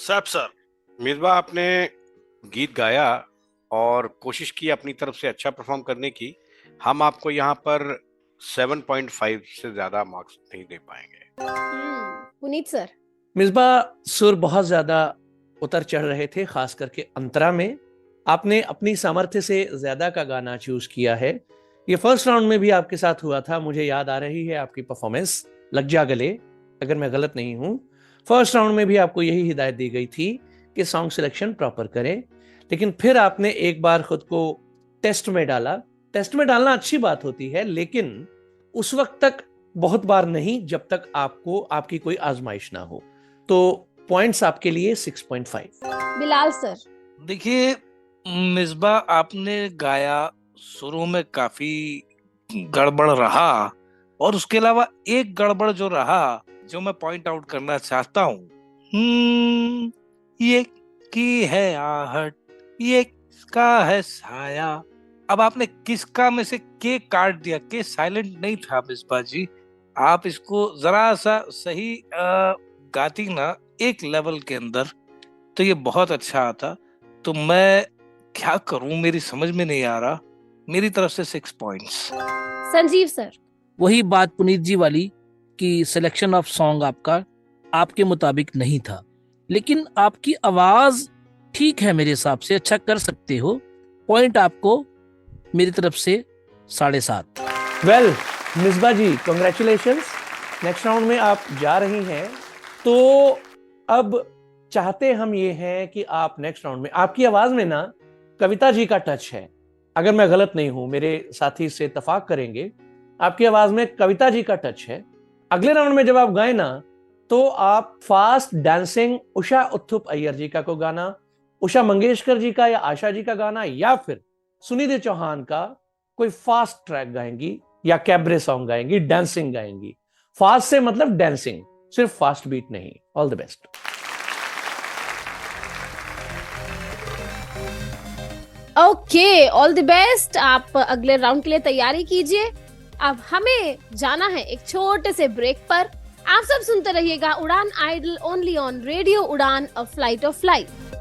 SAP sir. मिसबा, आपने गीत गाया और कोशिश की अपनी तरफ से अच्छा परफॉर्म करने की। हम आपको यहाँ पर 7.5 से ज्यादा मार्क्स नहीं दे पाएंगे। पुनीत सर। मिसबा, सुर बहुत ज्यादा उतर चढ़ रहे थे, खास करके अंतरा में। आपने अपनी सामर्थ्य से ज्यादा का गाना चूज किया है। ये फर्स्ट राउंड में भी आपके साथ हुआ था, मुझे याद आ रही है आपकी परफॉर्मेंस लग जा गले, अगर मैं गलत नहीं हूं। फर्स्ट राउंड में भी आपको यही हिदायत दी गई थी कि सॉन्ग सिलेक्शन प्रॉपर करें, लेकिन फिर आपने एक बार खुद को टेस्ट में डाला। टेस्ट में डालना अच्छी बात होती है, लेकिन उस वक्त तक बहुत बार नहीं जब तक आपको आपकी कोई आजमाइश ना हो। तो पॉइंट्स आपके लिए 6.5। बिलाल सर। देखिए मिसबा, आपने गाया, शुरू में काफी गड़बड़ रहा, और उसके अलावा एक गड़बड़ जो रहा जो मैं पॉइंट आउट करना चाहता हूँ, ये की है आहट, ये किसका है साया। अब आपने किसका में से के काट दिया, के साइलेंट नहीं था मिसबा जी। आप इसको जरा सा सही गाती ना एक लेवल के अंदर, तो ये बहुत अच्छा आता। तो मैं क्या करूं, मेरी समझ में नहीं आ रहा। मेरी तरफ से 6 पॉइंट्स। संजीव सर। वही बात पुनीत जी वाली कि सिलेक्शन ऑफ सॉन्ग आपका आपके मुताबिक नहीं था, लेकिन आपकी आवाज ठीक है मेरे हिसाब से, अच्छा कर सकते हो। पॉइंट आपको मेरी तरफ से 7.5। वेल मिसबा जी, कांग्रेचुलेशंस, नेक्स्ट राउंड में आप जा रही हैं। तो अब चाहते हम ये हैं कि आप नेक्स्ट राउंड में, आपकी आवाज में ना कविता जी का टच है, अगर मैं गलत नहीं हूं, मेरे साथी इससे इत्तेफाक करेंगे, आपकी आवाज में कविता जी का टच है। अगले राउंड में जब आप गाए ना, तो आप फास्ट डांसिंग उषा उत्थुप अय्यर जी का को गाना, उषा मंगेशकर जी का या आशा जी का गाना, या फिर सुनिधि चौहान का कोई फास्ट ट्रैक गाएंगी या कैबरे सॉन्ग गाएंगी, डांसिंग गाएंगी। फास्ट से मतलब डांसिंग, सिर्फ फास्ट बीट नहीं। All the best. Okay, all the best. आप अगले राउंड के लिए तैयारी कीजिए। अब हमें जाना है एक छोटे से ब्रेक पर। आप सब सुनते रहिएगा उड़ान idol, only on radio Udaan, a flight of life.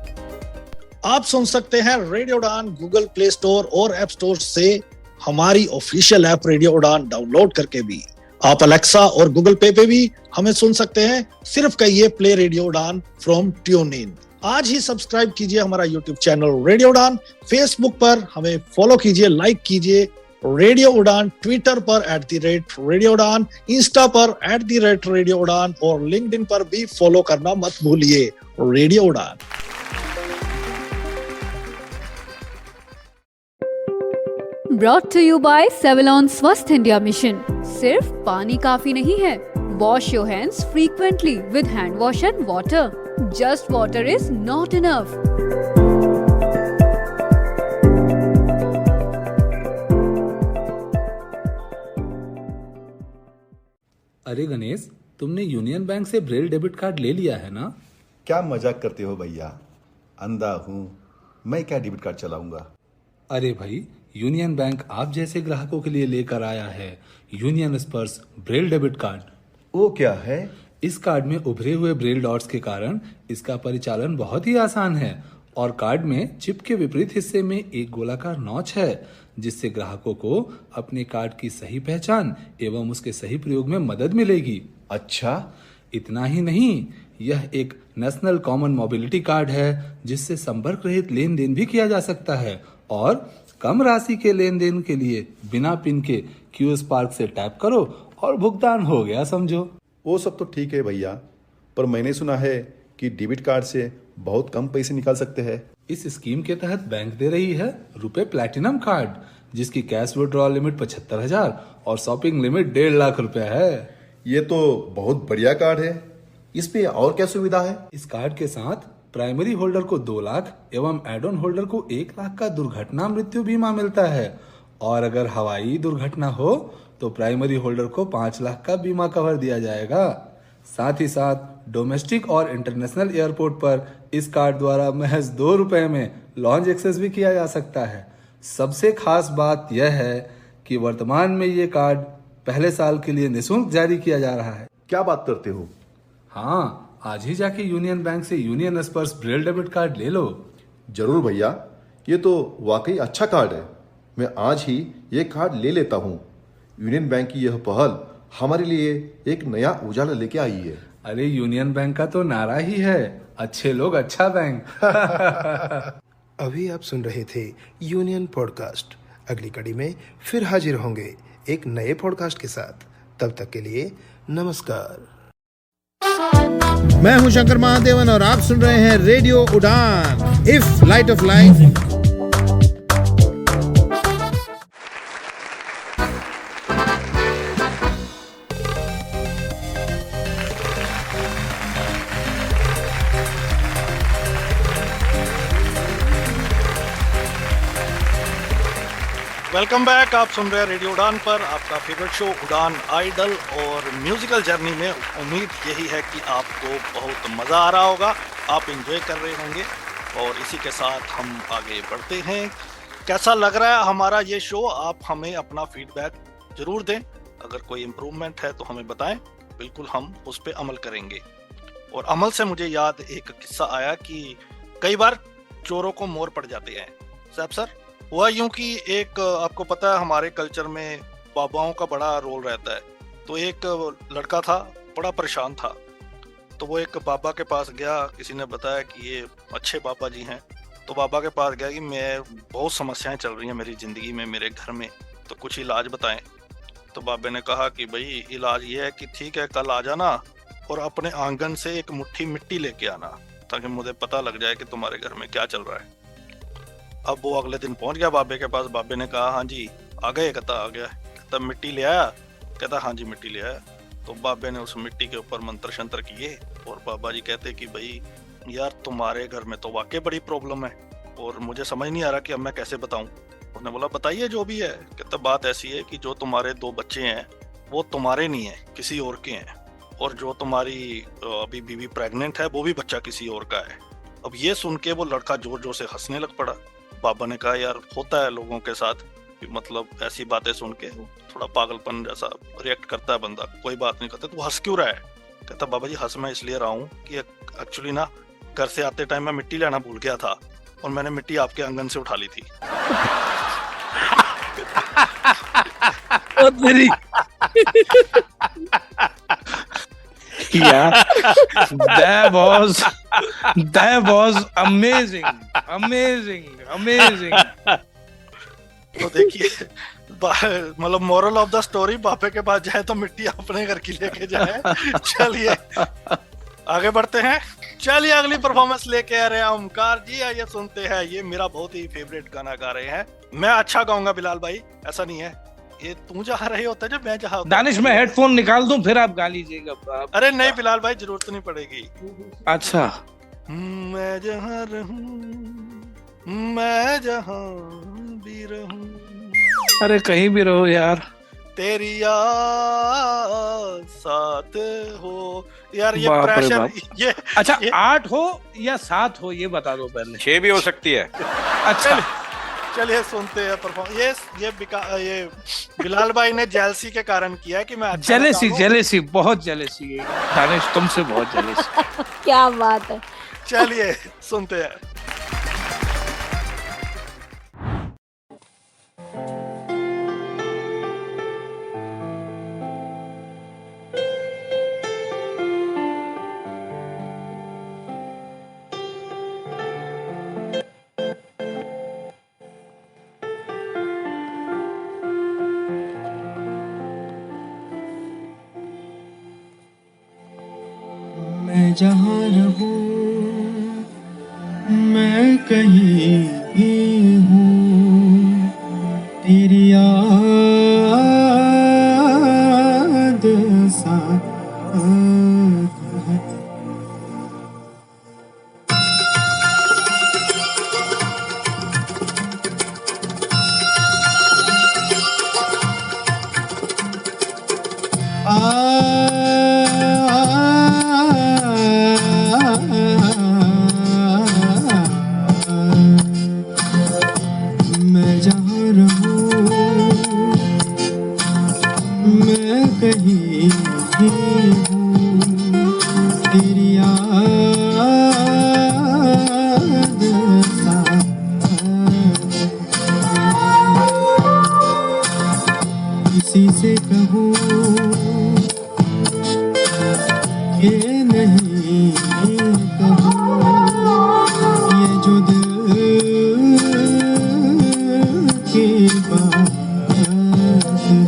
आप सुन सकते हैं रेडियो उड़ान गूगल प्ले स्टोर और ऐप स्टोर से, हमारी ऑफिशियल ऐप रेडियो उड़ान डाउनलोड करके भी। आप अलेक्सा और गूगल पे भी हमें सुन सकते हैं। सिर्फ कहिए प्ले रेडियो उड़ान फ्रॉम ट्यून इन। आज ही सब्सक्राइब कीजिए हमारा यूट्यूब चैनल रेडियो उड़ान। फेसबुक पर हमें फॉलो कीजिए, लाइक कीजिए रेडियो उड़ान। ट्विटर पर @रेडियो उड़ान, इंस्टा पर @रेडियो उड़ान और लिंक्डइन पर भी फॉलो करना मत भूलिए। रेडियो उड़ान। Brought to you by Savlon स्वस्थ इंडिया मिशन। सिर्फ पानी काफी नहीं है, wash your hands frequently with hand wash and water. Just water is not enough. अरे गणेश, तुमने यूनियन बैंक से ब्रेल डेबिट कार्ड ले लिया है ना? क्या मजाक करते हो भैया, अंधा हूँ मैं, क्या डेबिट कार्ड चलाऊंगा। अरे भाई, यूनियन बैंक आप जैसे ग्राहकों के लिए लेकर आया है यूनियन स्पर्श ब्रेल डेबिट कार्ड। वो क्या है? इस कार्ड में उभरे हुए ब्रेल डॉट्स के कारण इसका परिचालन बहुत ही आसान है, और कार्ड में चिप के विपरीत हिस्से में एक गोलाकार नॉच है, जिससे ग्राहकों को अपने कार्ड की सही पहचान एवं उसके सही प्रयोग में मदद मिलेगी। अच्छा, इतना ही नहीं, यह एक नेशनल कॉमन मोबिलिटी कार्ड है, जिससे संपर्क रहित लेन देन भी किया जा सकता है, और कम राशि के लेन देन के लिए बिना पिन के क्यू स्पार्क से टैप करो और भुगतान हो गया समझो। वो सब तो ठीक है भैया, पर मैंने सुना है कि डेबिट कार्ड से बहुत कम पैसे निकाल सकते हैं। इस स्कीम के तहत बैंक दे रही है रुपए प्लैटिनम कार्ड, जिसकी कैश विड्रॉल लिमिट 75,000 और शॉपिंग लिमिट 1.5 लाख रुपए है। ये तो बहुत बढ़िया कार्ड है। इस पे और क्या सुविधा है? इस कार्ड के साथ प्राइमरी होल्डर को 2 लाख एवं एड ऑन होल्डर को 1 लाख का दुर्घटना मृत्यु बीमा मिलता है, और अगर हवाई दुर्घटना हो तो प्राइमरी होल्डर को 5 लाख का बीमा कवर दिया जाएगा। साथ ही साथ डोमेस्टिक और इंटरनेशनल एयरपोर्ट पर इस कार्ड द्वारा महज 2 रुपए में लॉन्ज एक्सेस भी किया जा सकता है। सबसे खास बात यह है कि वर्तमान में ये कार्ड पहले साल के लिए निःशुल्क जारी किया जा रहा है। क्या बात करते हो? हाँ, आज ही जाके यूनियन बैंक से यूनियन स्पर्श ब्रेल डेबिट कार्ड ले लो। जरूर भैया, ये तो वाकई अच्छा कार्ड है। मैं आज ही ये कार्ड ले लेता हूँ। यूनियन बैंक की यह पहल हमारे लिए एक नया उजाला लेके आई है। अरे यूनियन बैंक का तो नारा ही है, अच्छे लोग अच्छा बैंक। अभी आप सुन रहे थे यूनियन पॉडकास्ट। अगली कड़ी में फिर हाजिर होंगे एक नए पॉडकास्ट के साथ। तब तक के लिए नमस्कार। मैं हूं शंकर महादेवन और आप सुन रहे हैं रेडियो उड़ान। If light of life. Welcome back. आप सुन रहे हैं रेडियो उड़ान पर आपका फेवरेट शो उड़ान आइडल। और म्यूजिकल जर्नी में उम्मीद यही है कि आपको बहुत मज़ा आ रहा होगा, आप एंजॉय कर रहे होंगे। और इसी के साथ हम आगे बढ़ते हैं। कैसा लग रहा है हमारा ये शो? आप हमें अपना फीडबैक ज़रूर दें। अगर कोई इम्प्रूवमेंट है तो हमें बताएं, बिल्कुल हम उस पर अमल करेंगे। और अमल से मुझे याद एक किस्सा आया कि कई बार चोरों को मोर पड़ जाते हैं। साहब सर, हुआ यूं कि एक, आपको पता है हमारे कल्चर में बाबाओं का बड़ा रोल रहता है। तो एक लड़का था, बड़ा परेशान था। तो वो एक बाबा के पास गया, किसी ने बताया कि ये अच्छे बाबा जी हैं। तो बाबा के पास गया कि मैं बहुत समस्याएं चल रही हैं मेरी ज़िंदगी में, मेरे घर में, तो कुछ इलाज बताएं। तो बाबे ने कहा कि भाई इलाज ये है कि ठीक है, कल आ जाना और अपने आंगन से एक मुट्ठी मिट्टी लेके आना, ताकि मुझे पता लग जाए कि तुम्हारे घर में क्या चल रहा है। अब वो अगले दिन पहुंच गया बाबे के पास। बाबे ने कहा हाँ जी आ गए? कहता आ गया। कहता मिट्टी ले आया? कहता हाँ जी मिट्टी ले आया। तो बाबे ने उस मिट्टी के ऊपर मंत्र शंत्र किए और बाबा जी कहते कि भाई यार तुम्हारे घर में तो वाकई बड़ी प्रॉब्लम है और मुझे समझ नहीं आ रहा कि अब मैं कैसे बताऊं। उसने बोला बताइए जो भी है। कहता बात ऐसी है कि जो तुम्हारे 2 बच्चे हैं वो तुम्हारे नहीं है, किसी और के हैं। और जो तुम्हारी अभी बीवी प्रेग्नेंट है वो भी बच्चा किसी और का है। अब ये सुन के वो लड़का जोर जोर से हंसने लग पड़ा। बाबा ने कहा यार होता है लोगों के साथ, मतलब ऐसी बातें सुन के थोड़ा पागलपन जैसा रिएक्ट करता है बंदा, कोई बात नहीं करता। तो हंस क्यों रहा है? कहता बाबा जी हंस मैं इसलिए रहा हूँ कि एक्चुअली ना घर से आते टाइम मैं मिट्टी लेना भूल गया था और मैंने मिट्टी आपके आंगन से उठा ली थी। Yeah, that was amazing. तो देखिए, मतलब मोरल ऑफ द स्टोरी, बापे के पास जाए तो मिट्टी अपने घर की लेके जाए। चलिए आगे बढ़ते हैं। चलिए अगली परफॉर्मेंस लेके आ रहे हैं ओमकार जी। आइए सुनते हैं, ये मेरा बहुत ही फेवरेट गाना गा रहे हैं। मैं अच्छा गाऊंगा बिलाल भाई, ऐसा नहीं है, ये तू जहाँ रहे होता है, मैं जहाँ। दानिश मैं हेडफोन निकाल दूं फिर आप गा लीजिएगा। अरे नहीं बिलाल भाई, जरूरत नहीं पड़ेगी। अच्छा। मैं जहाँ रहूं, मैं जहाँ भी रहूं, अरे कहीं भी रहो यार, तेरी याद साथ हो। यार ये प्रेशर, ये अच्छा 8 हो या 7 हो ये बता दो पहले। 6 भी हो सकती है। अच्छा चलिए सुनते हैं परफॉर्म। ये बिलाल भाई ने जेलसी के कारण किया है कि मैं अच्छा जेलेसी बहुत जेलेसी है दानिश, तुमसे बहुत जेलेसी। क्या बात है। चलिए सुनते हैं। मैं जहाँ रहूं, मैं कहीं भी हूँ, तेरी याद साथ है। किसी से कहूँ कि नहीं कहूँ, ये जो दिल की बात है।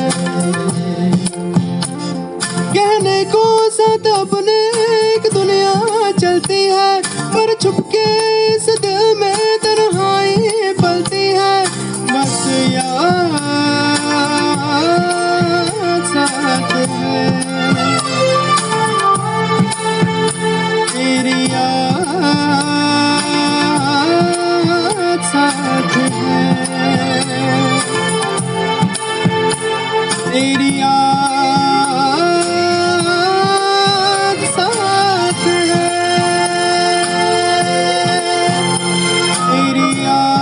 कहने को साथ अपने एक दुनिया चलती है, पर छुपके इस दिल में तन्हाई पलती है। बस यार साथ है, तेरी याद साथ है, तेरी याद साथ है, तेरी याद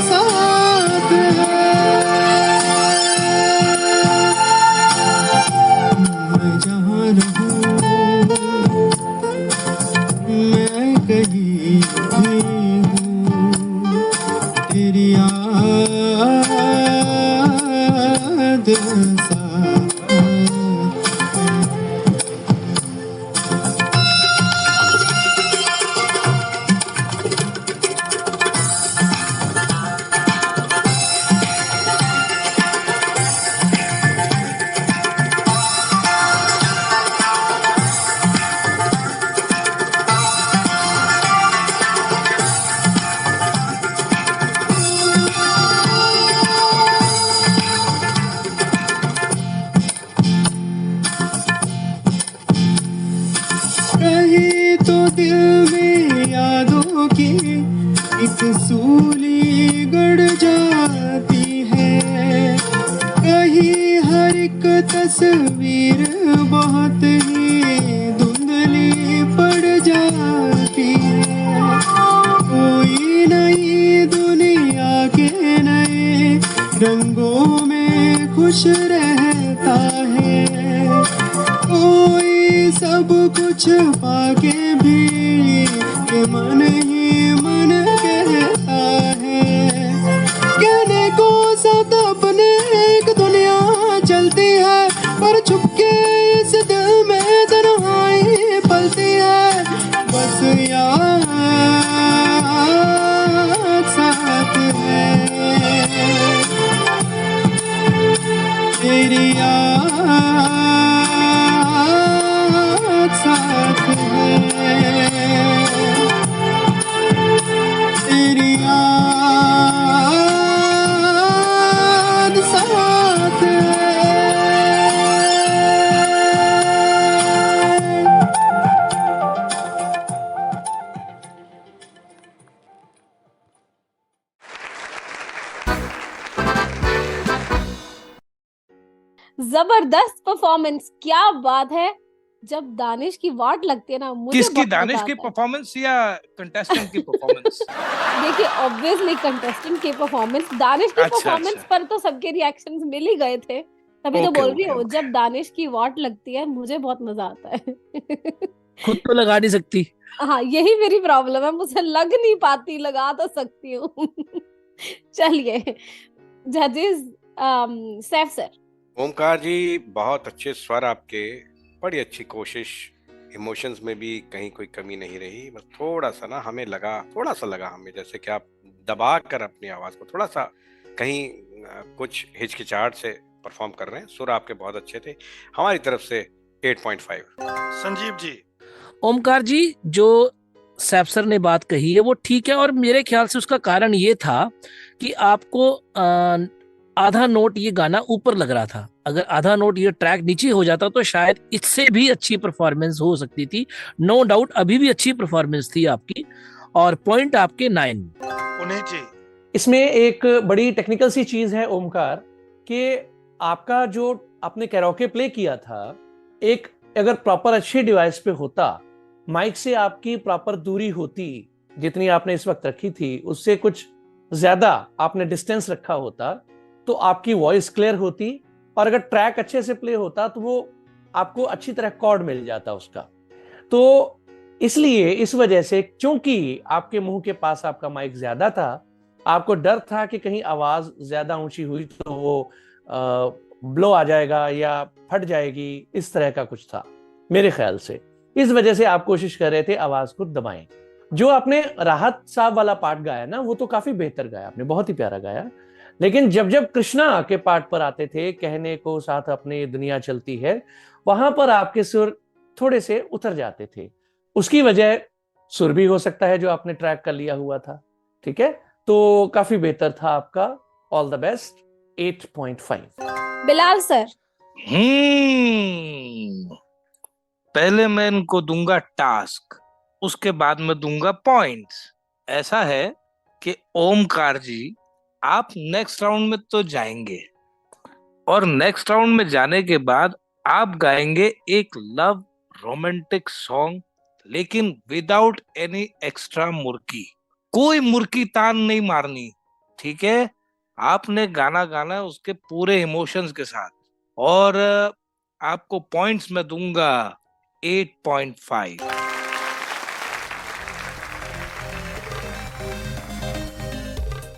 साथ है। मैं जहाँ रहूँ, मैं कहीं भी हूँ, तेरी याद साथ है। कहीं तो दिल में यादों की एक सूली गड़ जाती है, कहीं हर एक तस्वीर बहुत ही धुंधली पड़ जाती है। कोई नई दुनिया के नए रंगों में खुश रहता है, कोई सब कुछ पाके भी ये मन ही मन कहता है। कहने को साथ अपने एक दुनिया चलती है, पर छुपके इस दिल में तन्हाई पलती है। बस याद साथ है, तेरी याद साथ है, तेरी याद साथ है। जबरदस्त परफॉर्मेंस, क्या बात है। जब दानिश की वाट लगती है ना, मुझे किसकी, बहुत दानिश मजा की आता है। परफॉर्मेंस या कंटेस्टेंट की परफॉर्मेंस? देखिए ऑब्वियसली कंटेस्टेंट की परफॉर्मेंस, दानिश की अच्छा, परफॉर्मेंस अच्छा। पर तो सबके रिएक्शंस मिल ही गए थे, तभी तो ओके, बोल रही ओके, हूँ ओके। जब दानिश की वाट लगती है मुझे बहुत मजा आता है। खुद तो लगा नहीं सकती। हाँ यही मेरी प्रॉब्लम है, मुझे लग नहीं पाती, लगा तो सकती हूँ। चलिए जजेस, सैफ सर। ओमकार जी, बहुत अच्छे स्वर आपके, बड़ी अच्छी कोशिश, इमोशंस में भी कहीं कोई कमी नहीं रही। बस थोड़ा सा ना हमें लगा, थोड़ा सा लगा हमें जैसे कि आप दबा कर अपनी आवाज को थोड़ा सा कहीं कुछ हिचकिचाहट से परफॉर्म कर रहे हैं। सुर आपके बहुत अच्छे थे। हमारी तरफ से 8.5। संजीव जी। ओमकार जी, जो सैफ सर ने बात कही है वो ठीक है, और मेरे ख्याल से उसका कारण ये था कि आपको आधा नोट ये गाना ऊपर लग रहा था। अगर आधा नोट ये ट्रैक नीचे हो जाता तो शायद इससे भी अच्छी परफॉर्मेंस हो सकती थी। नो डाउट अभी भी अच्छी परफॉर्मेंस थी आपकी, और पॉइंट आपके 9। उन्हें जी। इसमें एक बड़ी टेक्निकल सी चीज है ओमकार, कि आपका जो आपने कैरोके प्ले किया था, एक अगर प्रॉपर अच्छे डिवाइस पे होता, माइक से आपकी प्रॉपर दूरी होती, जितनी आपने इस वक्त रखी थी उससे कुछ ज्यादा आपने डिस्टेंस रखा होता, तो आपकी वॉइस क्लियर होती, और अगर ट्रैक अच्छे से प्ले होता तो वो आपको अच्छी तरह कॉर्ड मिल जाता उसका। तो इसलिए इस वजह से, क्योंकि आपके मुंह के पास आपका माइक ज्यादा था, आपको डर था कि कहीं आवाज ज्यादा ऊंची हुई तो वो ब्लो आ जाएगा या फट जाएगी, इस तरह का कुछ था मेरे ख्याल से। इस वजह से आप कोशिश कर रहे थे आवाज को दबाएं। जो आपने राहत साहब वाला पार्ट गाया ना, वो तो काफी बेहतर गाया आपने, बहुत ही प्यारा गाया। लेकिन जब जब कृष्णा के पार्ट पर आते थे, कहने को साथ अपने दुनिया चलती है, वहां पर आपके सुर थोड़े से उतर जाते थे। उसकी वजह सुर भी हो सकता है जो आपने ट्रैक कर लिया हुआ था, ठीक है। तो काफी बेहतर था आपका। All the best. 8.5। Bilal sir. पहले मैं इनको दूंगा टास्क, उसके बाद मैं दूंगा पॉइंट्स। ऐसा है कि ओमकार जी, आप नेक्स्ट राउंड में तो जाएंगे और नेक्स्ट राउंड में जाने के बाद आप गाएंगे एक लव रोमांटिक सॉन्ग, लेकिन विदाउट एनी एक्स्ट्रा मुर्की। कोई मुर्की तान नहीं मारनी, ठीक है। आपने गाना गाना है उसके पूरे इमोशंस के साथ। और आपको पॉइंट्स में दूंगा 8.5।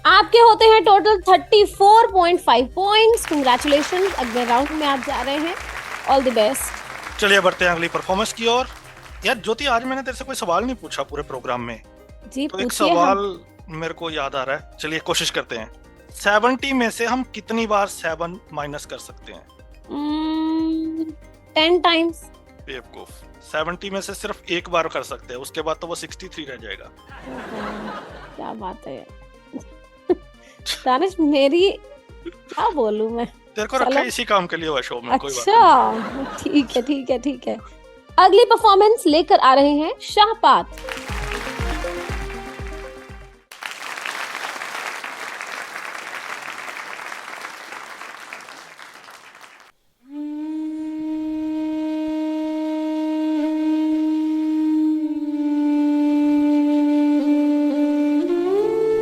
आपके होते हैं टोटल 34.5 पॉइंट्स। कंग्रेचुलेशन, अगले राउंड में आप जा रहे हैं। All the best. चलिए बढ़ते हैं अगली परफॉर्मेंस की ओर। यार ज्योति, आज मैंने तेरे से कोई सवाल नहीं पूछा पूरे प्रोग्राम में। जी, तो एक सवाल मेरे को याद आ रहा है, चलिए कोशिश करते हैं। 70 में से हम कितनी बार 7 माइनस कर सकते हैं? 10 टाइम्स। बेवकूफ, 70 में से सिर्फ एक बार कर सकते हैं, उसके बाद तो वो 63 रह जाएगा। क्या बात है दानिश, मेरी क्या बोलूं मैं। तेरे को रखा इसी काम के लिए हुआ शो में। कोई बात अच्छा, ठीक है ठीक है ठीक है। अगली परफॉर्मेंस लेकर आ रहे हैं शाहपात।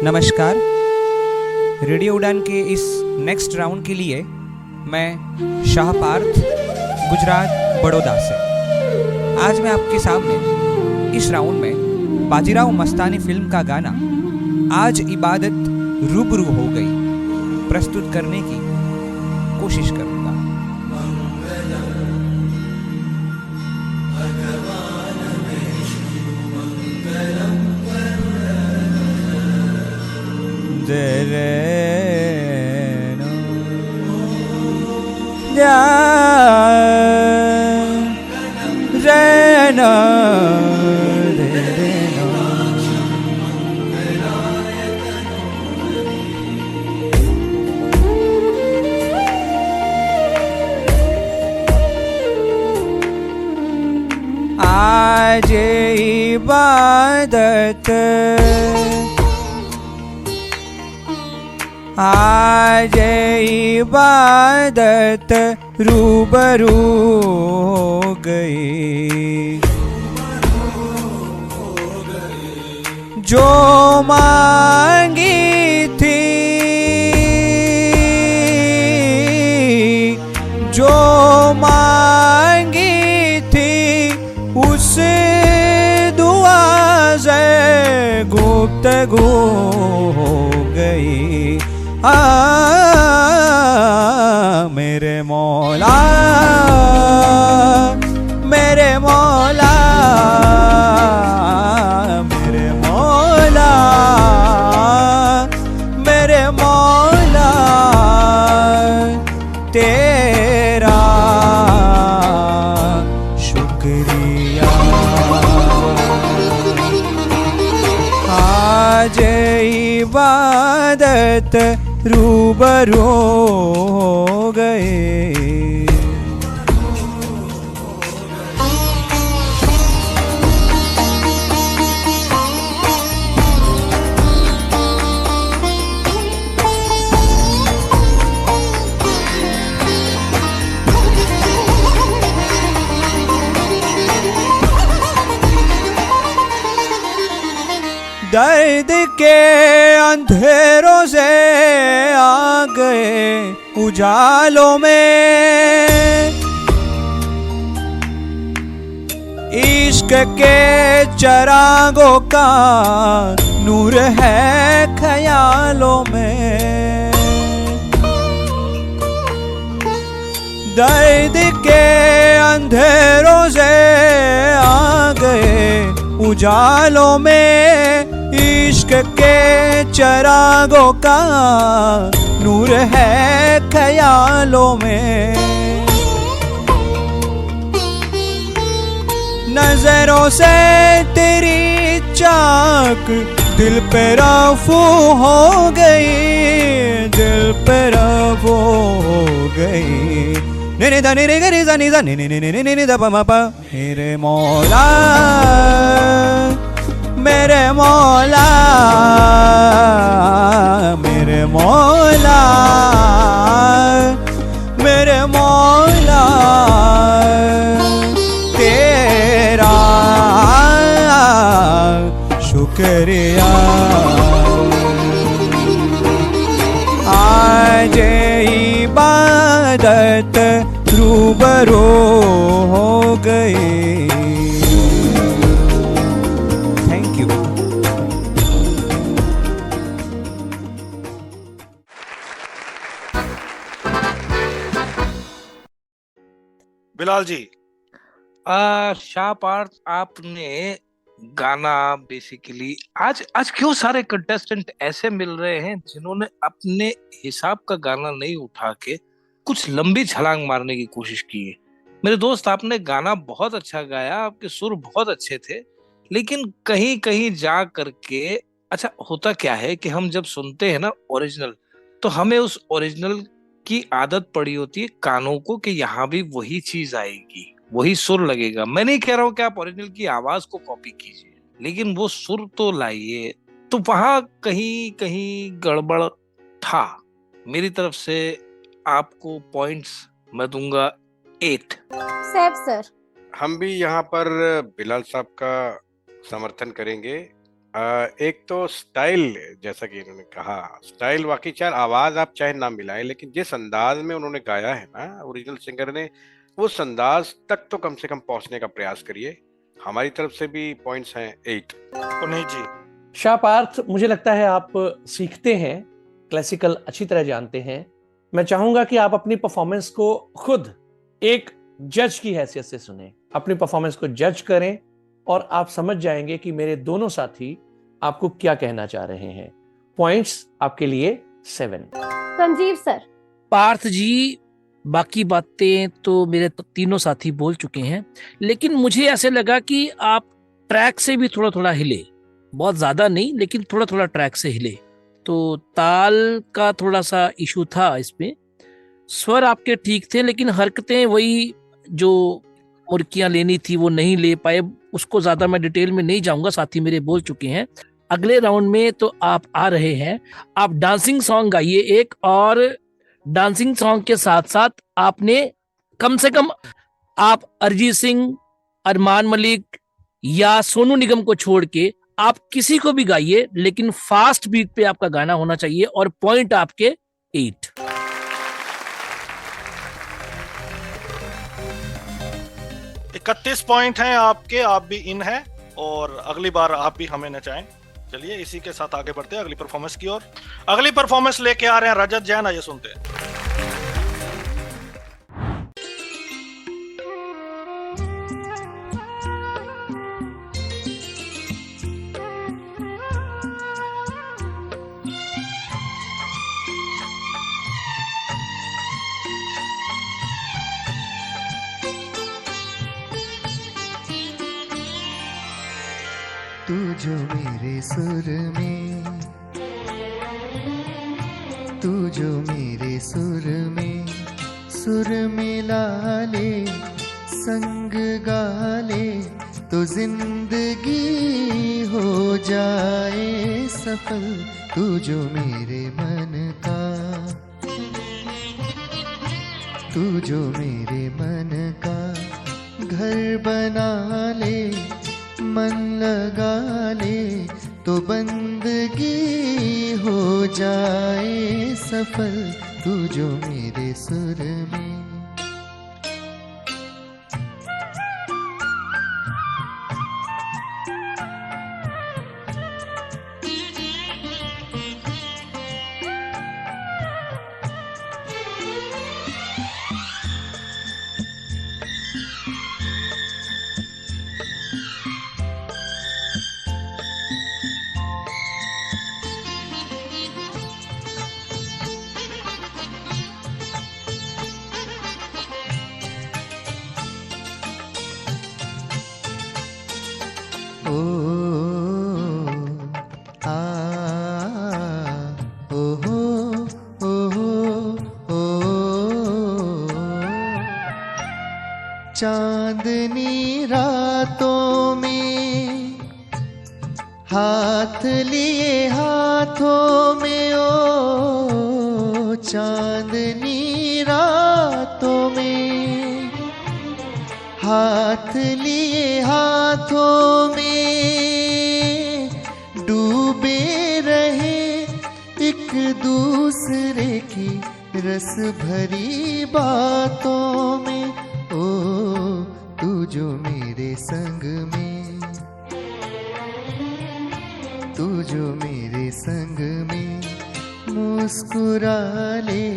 नमस्कार। रेडियो उड़ान के इस नेक्स्ट राउंड के लिए मैं शाहपार्थ, गुजरात बड़ौदा से आज मैं आपके सामने इस राउंड में बाजीराव मस्तानी फिल्म का गाना आज इबादत रूबरू हो गई प्रस्तुत करने की कोशिश करूंगा। आज इबादत आज इबादत रूबरू हो गई, जो मांगी थी जो मांगी थी उस दुआ से गुफ्तगू हो गई। मेरे मौला मेरे मौला मेरे मौला मेरे मौला तेरा शुक्रिया। आज इबादत रूबरू हो गए। दर्द के अंधेरों से आ गए उजालों में, इश्क के चरागों का नूर है ख्यालों में। दर्द के अंधेरों से आ गए उजालों में, इश्क के चरागों का नूर है ख्यालों में। नजरों से तेरी चाक दिल पे रफू हो गई, दिल पे रफू हो गई। निने दा निने गरे दा निदा निने निने निने निने दा पा पा। मेरे मौला मेरे मौला मेरे मौला मेरे मौला, तेरा शुक्रिया। आज इबादत रूबरू हो गई। Thank you. बिलाल जी। शाह पार्थ, आपने गाना बेसिकली आज क्यों सारे कंटेस्टेंट ऐसे मिल रहे हैं जिन्होंने अपने हिसाब का गाना नहीं उठा के कुछ लंबी छलांग मारने की कोशिश की है। मेरे दोस्त, आपने गाना बहुत अच्छा गाया, आपके सुर बहुत अच्छे थे, लेकिन कहीं कहीं जा करके अच्छा होता क्या है कि हम जब सुनते हैं ना ओरिजिनल, तो हमें उस ओरिजिनल की आदत पड़ी होती है कानों को कि यहाँ भी वही चीज आएगी, वही सुर लगेगा। मैं नहीं कह रहा हूँ कि आप ओरिजिनल की आवाज को कॉपी कीजिए, लेकिन वो सुर तो लाइए। तो वहां कहीं कहीं गड़बड़ था। मेरी तरफ से आपको पॉइंट्स मैं दूंगा 8। सैफ सर, हम भी यहाँ पर बिलाल साहब का समर्थन करेंगे। एक तो स्टाइल, जैसा कि इन्होंने कहा, स्टाइल वाकई, चाहे आवाज आप चाहे ना मिलाएं, लेकिन जिस अंदाज में उन्होंने गाया है ना ओरिजिनल सिंगर ने, उस अंदाज तक तो कम से कम पहुंचने का प्रयास करिए। हमारी तरफ से भी पॉइंट्स हैं 8। पुनीत जी। शाह पार्थ, मुझे लगता है आप सीखते हैं, क्लासिकल अच्छी तरह जानते हैं। मैं चाहूंगा कि आप अपनी परफॉर्मेंस को खुद एक जज की हैसियत से सुने, अपनी परफॉर्मेंस को जज करें और आप समझ जाएंगे कि मेरे दोनों साथी आपको क्या कहना चाह रहे हैं। पॉइंट्स आपके लिए 7। संजीव सर। पार्थ जी, बाकी बातें तो मेरे तीनों साथी बोल चुके हैं, लेकिन मुझे ऐसे लगा कि आप ट्रैक से भी थोड़ा थोड़ा हिले, बहुत ज्यादा नहीं लेकिन थोड़ा थोड़ा ट्रैक से हिले, तो ताल का थोड़ा सा इशू था इसमें। स्वर आपके ठीक थे, लेकिन हरकतें वही जो मुर्कियां लेनी थी वो नहीं ले पाए। उसको ज्यादा मैं डिटेल में नहीं जाऊंगा, साथी मेरे बोल चुके हैं। अगले राउंड में तो आप आ रहे हैं, आप डांसिंग सॉन्ग गाइए एक, और डांसिंग सॉन्ग के साथ साथ आपने कम से कम आप अरिजीत सिंह, अरमान मलिक या सोनू निगम को छोड़ के आप किसी को भी गाइए, लेकिन फास्ट बीट पे आपका गाना होना चाहिए। और पॉइंट आपके 8। 31 पॉइंट हैं आपके, आप भी इन हैं और अगली बार आप भी हमें नचाएं। चलिए इसी के साथ आगे बढ़ते हैं अगली परफॉर्मेंस की ओर। अगली परफॉर्मेंस लेके आ रहे हैं रजत जैन, आइए सुनते हैं। तू जो मेरे सुर में, तू जो मेरे सुर में सुर मिला ले, संग गा ले, तो जिंदगी हो जाए सफल। तू जो मेरे मन का, तू जो मेरे मन का घर बना ले, मन लगा ले, तो बंदगी हो जाए सफल। तू जो मेरे सुर में। चांदनी रातों में हाथ लिए हाथों में, ओ चांदनी रातों में हाथ लिए हाथों में, डूबे रहे एक दूसरे की रस भरी बातों में, ओ तू जो मेरे संग में, तू जो मेरे संग में मुस्कुरा ले,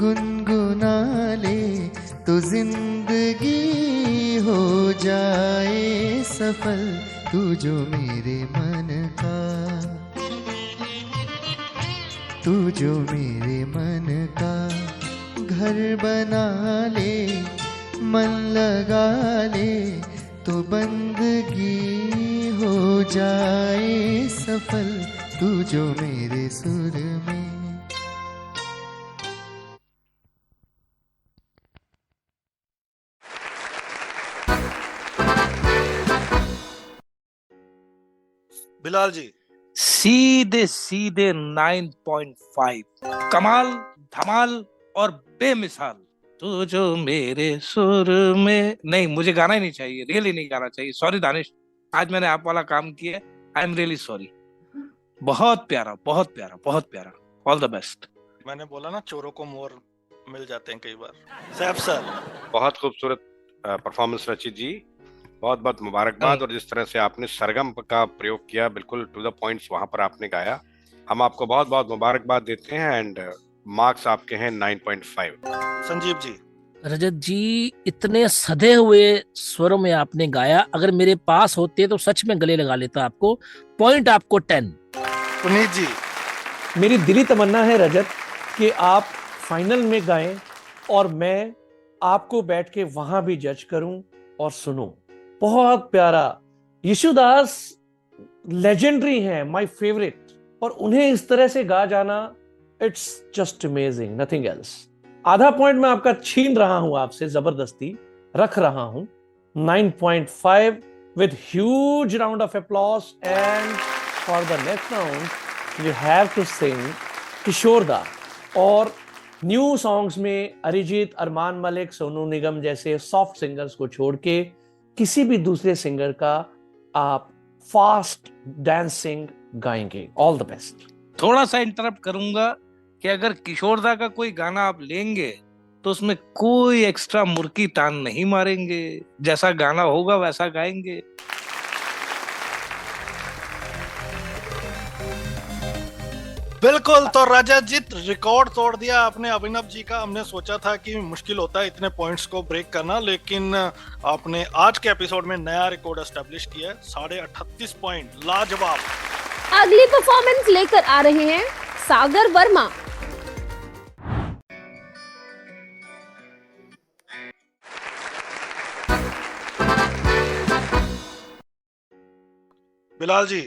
गुनगुना ले, तो जिंदगी हो जाए सफल, तू जो मेरे मन का, तू जो मेरे मन का घर बना ले, मन लगा ले, तो बंदगी हो जाए सफल, तू जो मेरे सुर में। बिलाल जी सीधे सीधे 9.5, कमाल, धमाल और बेमिसाल। तू जो मेरे सुर में, नहीं मुझे गाना ही नहीं चाहिए, रियली नहीं गाना चाहिए। सॉरी दानिश, आज मैंने आप वाला काम किया, आई एम रियली सॉरी। बहुत प्यारा, बहुत प्यारा, बहुत प्यारा। All the best. मैंने बोला ना, चोरों को मोर मिल जाते हैं कई बार। सैफ सर, बहुत खूबसूरत परफॉर्मेंस रचित जी, बहुत बहुत मुबारकबाद। और जिस तरह से आपने सरगम का प्रयोग किया, बिल्कुल टू द पॉइंट्स वहां पर आपने गाया, हम आपको बहुत बहुत मुबारकबाद देते हैं। एंड मार्क्स आपके हैं 9.5। संजीव जी। रजत जी, इतने सधे हुए स्वरों में आपने गाया, अगर मेरे पास होते तो सच में गले लगा लेता आपको। पॉइंट आपको 10। पुनीत जी। मेरी दिली तमन्ना है रजत कि आप फाइनल में गाएं और मैं आपको बैठ के वहां भी जज करूं और सुनूं। बहुत प्यारा। यीशुदास लेजेंडरी हैं, माय फेवरेट, और उन्हें इस तरह से गा जाना, it's just amazing, nothing else. आधा पॉइंट मैं आपका छीन रहा हूं, आपसे जबरदस्ती रख रहा हूं। 9.5 with huge round of applause. And for the next round you have to sing Kishore da. और न्यू सॉन्ग्स में अरिजीत, अरमान मलिक, सोनू निगम जैसे सॉफ्ट सिंगर्स को छोड़ के किसी भी दूसरे सिंगर का आप फास्ट डांसिंग गाएंगे। All the best. थोड़ा सा इंटरप्ट करूंगा कि अगर किशोरदा का कोई गाना आप लेंगे तो उसमें कोई एक्स्ट्रा मुर्की तान नहीं मारेंगे, जैसा गाना होगा वैसा गाएंगे। बिल्कुल। तो रजत जी, रिकॉर्ड तोड़ दिया आपने अभिनव जी का। हमने सोचा था कि मुश्किल होता है इतने पॉइंट्स को ब्रेक करना, लेकिन आपने आज के एपिसोड में नया रिकॉर्ड एस्टेब्लिश किया है। 38.5 पॉइंट, लाजवाब। अगली परफॉर्मेंस लेकर आ रहे हैं सागर वर्मा। बिलाल जी।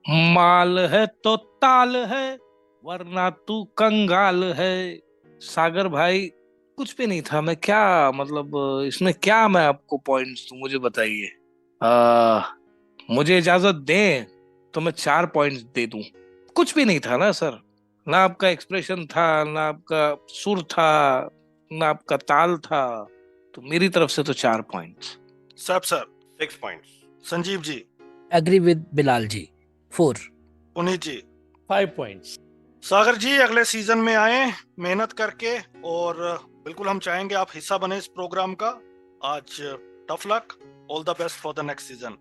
माल है तो ताल है, वरना तू कंगाल है। सागर भाई, कुछ भी नहीं था। मैं क्या मतलब इसमें क्या मैं आपको पॉइंट्स दूं, मुझे बताइए। मुझे इजाजत दें तो मैं 4 पॉइंट्स दे दूं। कुछ भी नहीं था ना सर, ना आपका एक्सप्रेशन था, ना आपका सुर था, ना आपका ताल था, तो मेरी तरफ से तो 4 पॉइंट्स। सब sir 6 points. Sanjeev ji. Agree with Bilal ji, 4। Puneet ji 5 points. Sagar ji, अगले सीजन में आए मेहनत करके, और बिल्कुल हम चाहेंगे आप हिस्सा बने इस प्रोग्राम का। आज tough luck, all the best for the next season.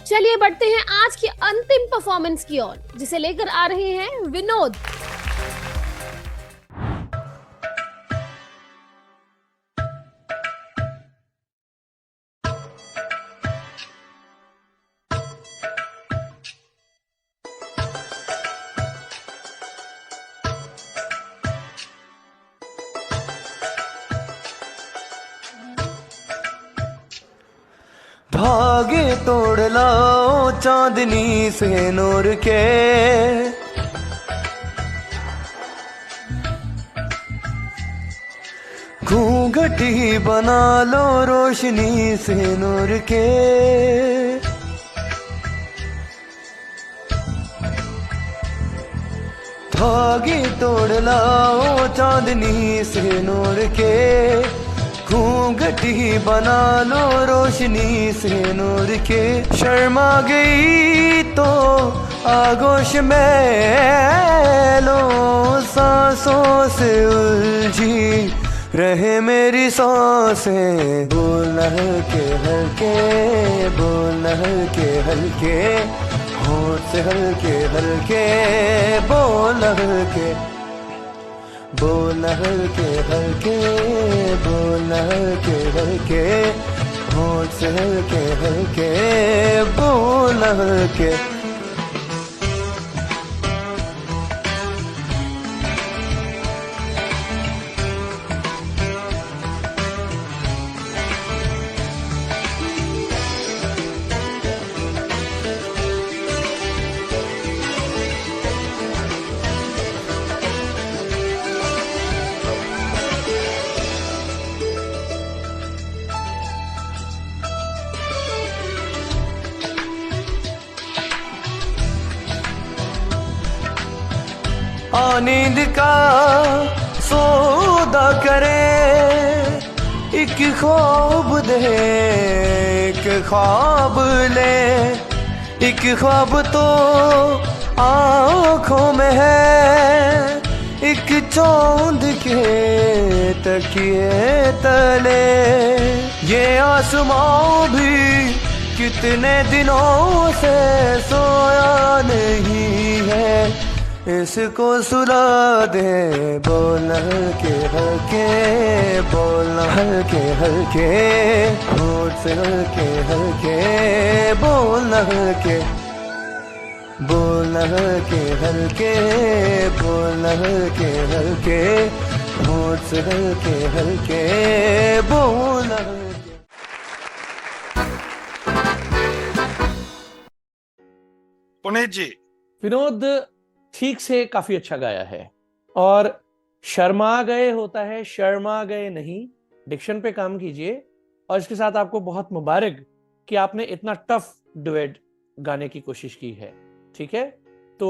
चलिए बढ़ते हैं आज की अंतिम परफॉर्मेंस की ओर, जिसे लेकर आ रहे हैं विनोद। धागे तोड़ लाओ चांदनी से नूर के, घूंघटी बना लो रोशनी से नूर के, धागे तोड़ लाओ चांदनी से नूर के, घूंघटी बना लो रोशनी से नूर के। शर्मा गई तो आगोश में लो, सांसों से उलझी रहे मेरी सांसें। बोलना हल्के हल्के, बोलना हल्के हल्के, होठ से हल्के हल्के, बोलना हल्के, बोलना हल्के हल्के, बोलना हल्के हल्के, होठ से हल्के हल्के, बोलना हल्के। नींद का सौदा करे, एक ख्वाब दे एक ख्वाब ले, एक ख्वाब तो आँखों में है, एक चांद के तकिए तले। ये आसमां भी कितने दिनों से सोया नहीं है, इसको सुला दे। बोलना हल्के हल्के, बोलना हल्के हल्के, होठ से हल्के हल्के, बोलना हल्के, बोलना हल्के हल्के, बोलना हल्के हल्के, होठ से हल्के हल्के, बोलना हल्के। पुनीत जी, विनोद ठीक से काफी अच्छा गाया है, और शर्मा गए होता है, शर्मा गए नहीं। डिक्शन पे काम कीजिए, और इसके साथ आपको बहुत मुबारक कि आपने इतना टफ डुएट गाने की कोशिश की है। ठीक है, तो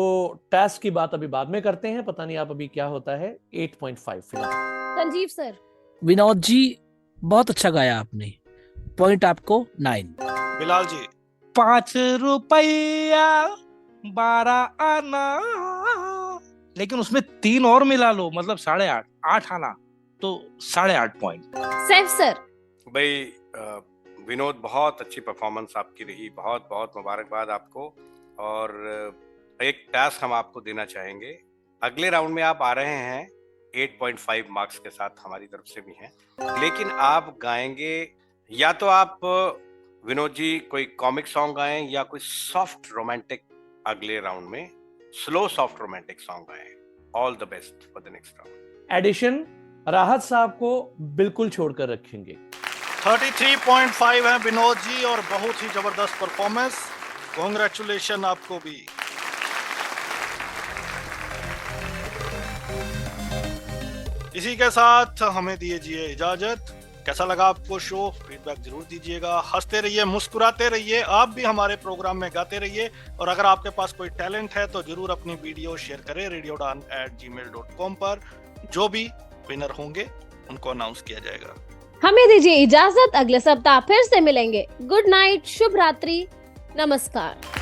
टास्क की बात अभी बाद में करते हैं, पता नहीं आप अभी क्या होता है। 8.5 फिलहाल। संजीव सर। विनोद जी बहुत अच्छा गाया आपने, पॉइंट आपको 9। बिलाल जी। 5 रुपया 12 आना, लेकिन उसमें 3 और मिला लो, मतलब 8.5, 8 आना, तो 8.5 पॉइंट। सैफ सर। भाई विनोद, बहुत अच्छी परफॉर्मेंस आपकी रही, बहुत बहुत मुबारकबाद आपको। और एक टास्क हम आपको देना चाहेंगे। अगले राउंड में आप आ रहे हैं 8.5 मार्क्स के साथ, हमारी तरफ से भी हैं, लेकिन आप गाएंगे या तो आप विनोद जी कोई कॉमिक सॉन्ग गाएं या कोई सॉफ्ट रोमांटिक, अगले राउंड में स्लो सॉफ्ट रोमांटिक सॉन्ग गाएं। All the best for the next round. एडिशन राहत साहब को बिल्कुल छोड़कर रखेंगे। 33.5 है विनोद जी, और बहुत ही जबरदस्त परफॉर्मेंस। कांग्रेचुलेशन आपको भी। इसी के साथ हमें दीजिए इजाजत। कैसा लगा आपको शो? फीडबैक जरूर दीजिएगा। हंसते रहिए, मुस्कुराते रहिए, आप भी हमारे प्रोग्राम में गाते रहिए। और अगर आपके पास कोई टैलेंट है तो जरूर अपनी वीडियो शेयर करें radioudan@gmail.com पर। जो भी विनर होंगे उनको अनाउंस किया जाएगा। हमें दीजिए इजाजत, अगले सप्ताह फिर से मिलेंगे। गुड नाइट, शुभ रात्रि, नमस्कार।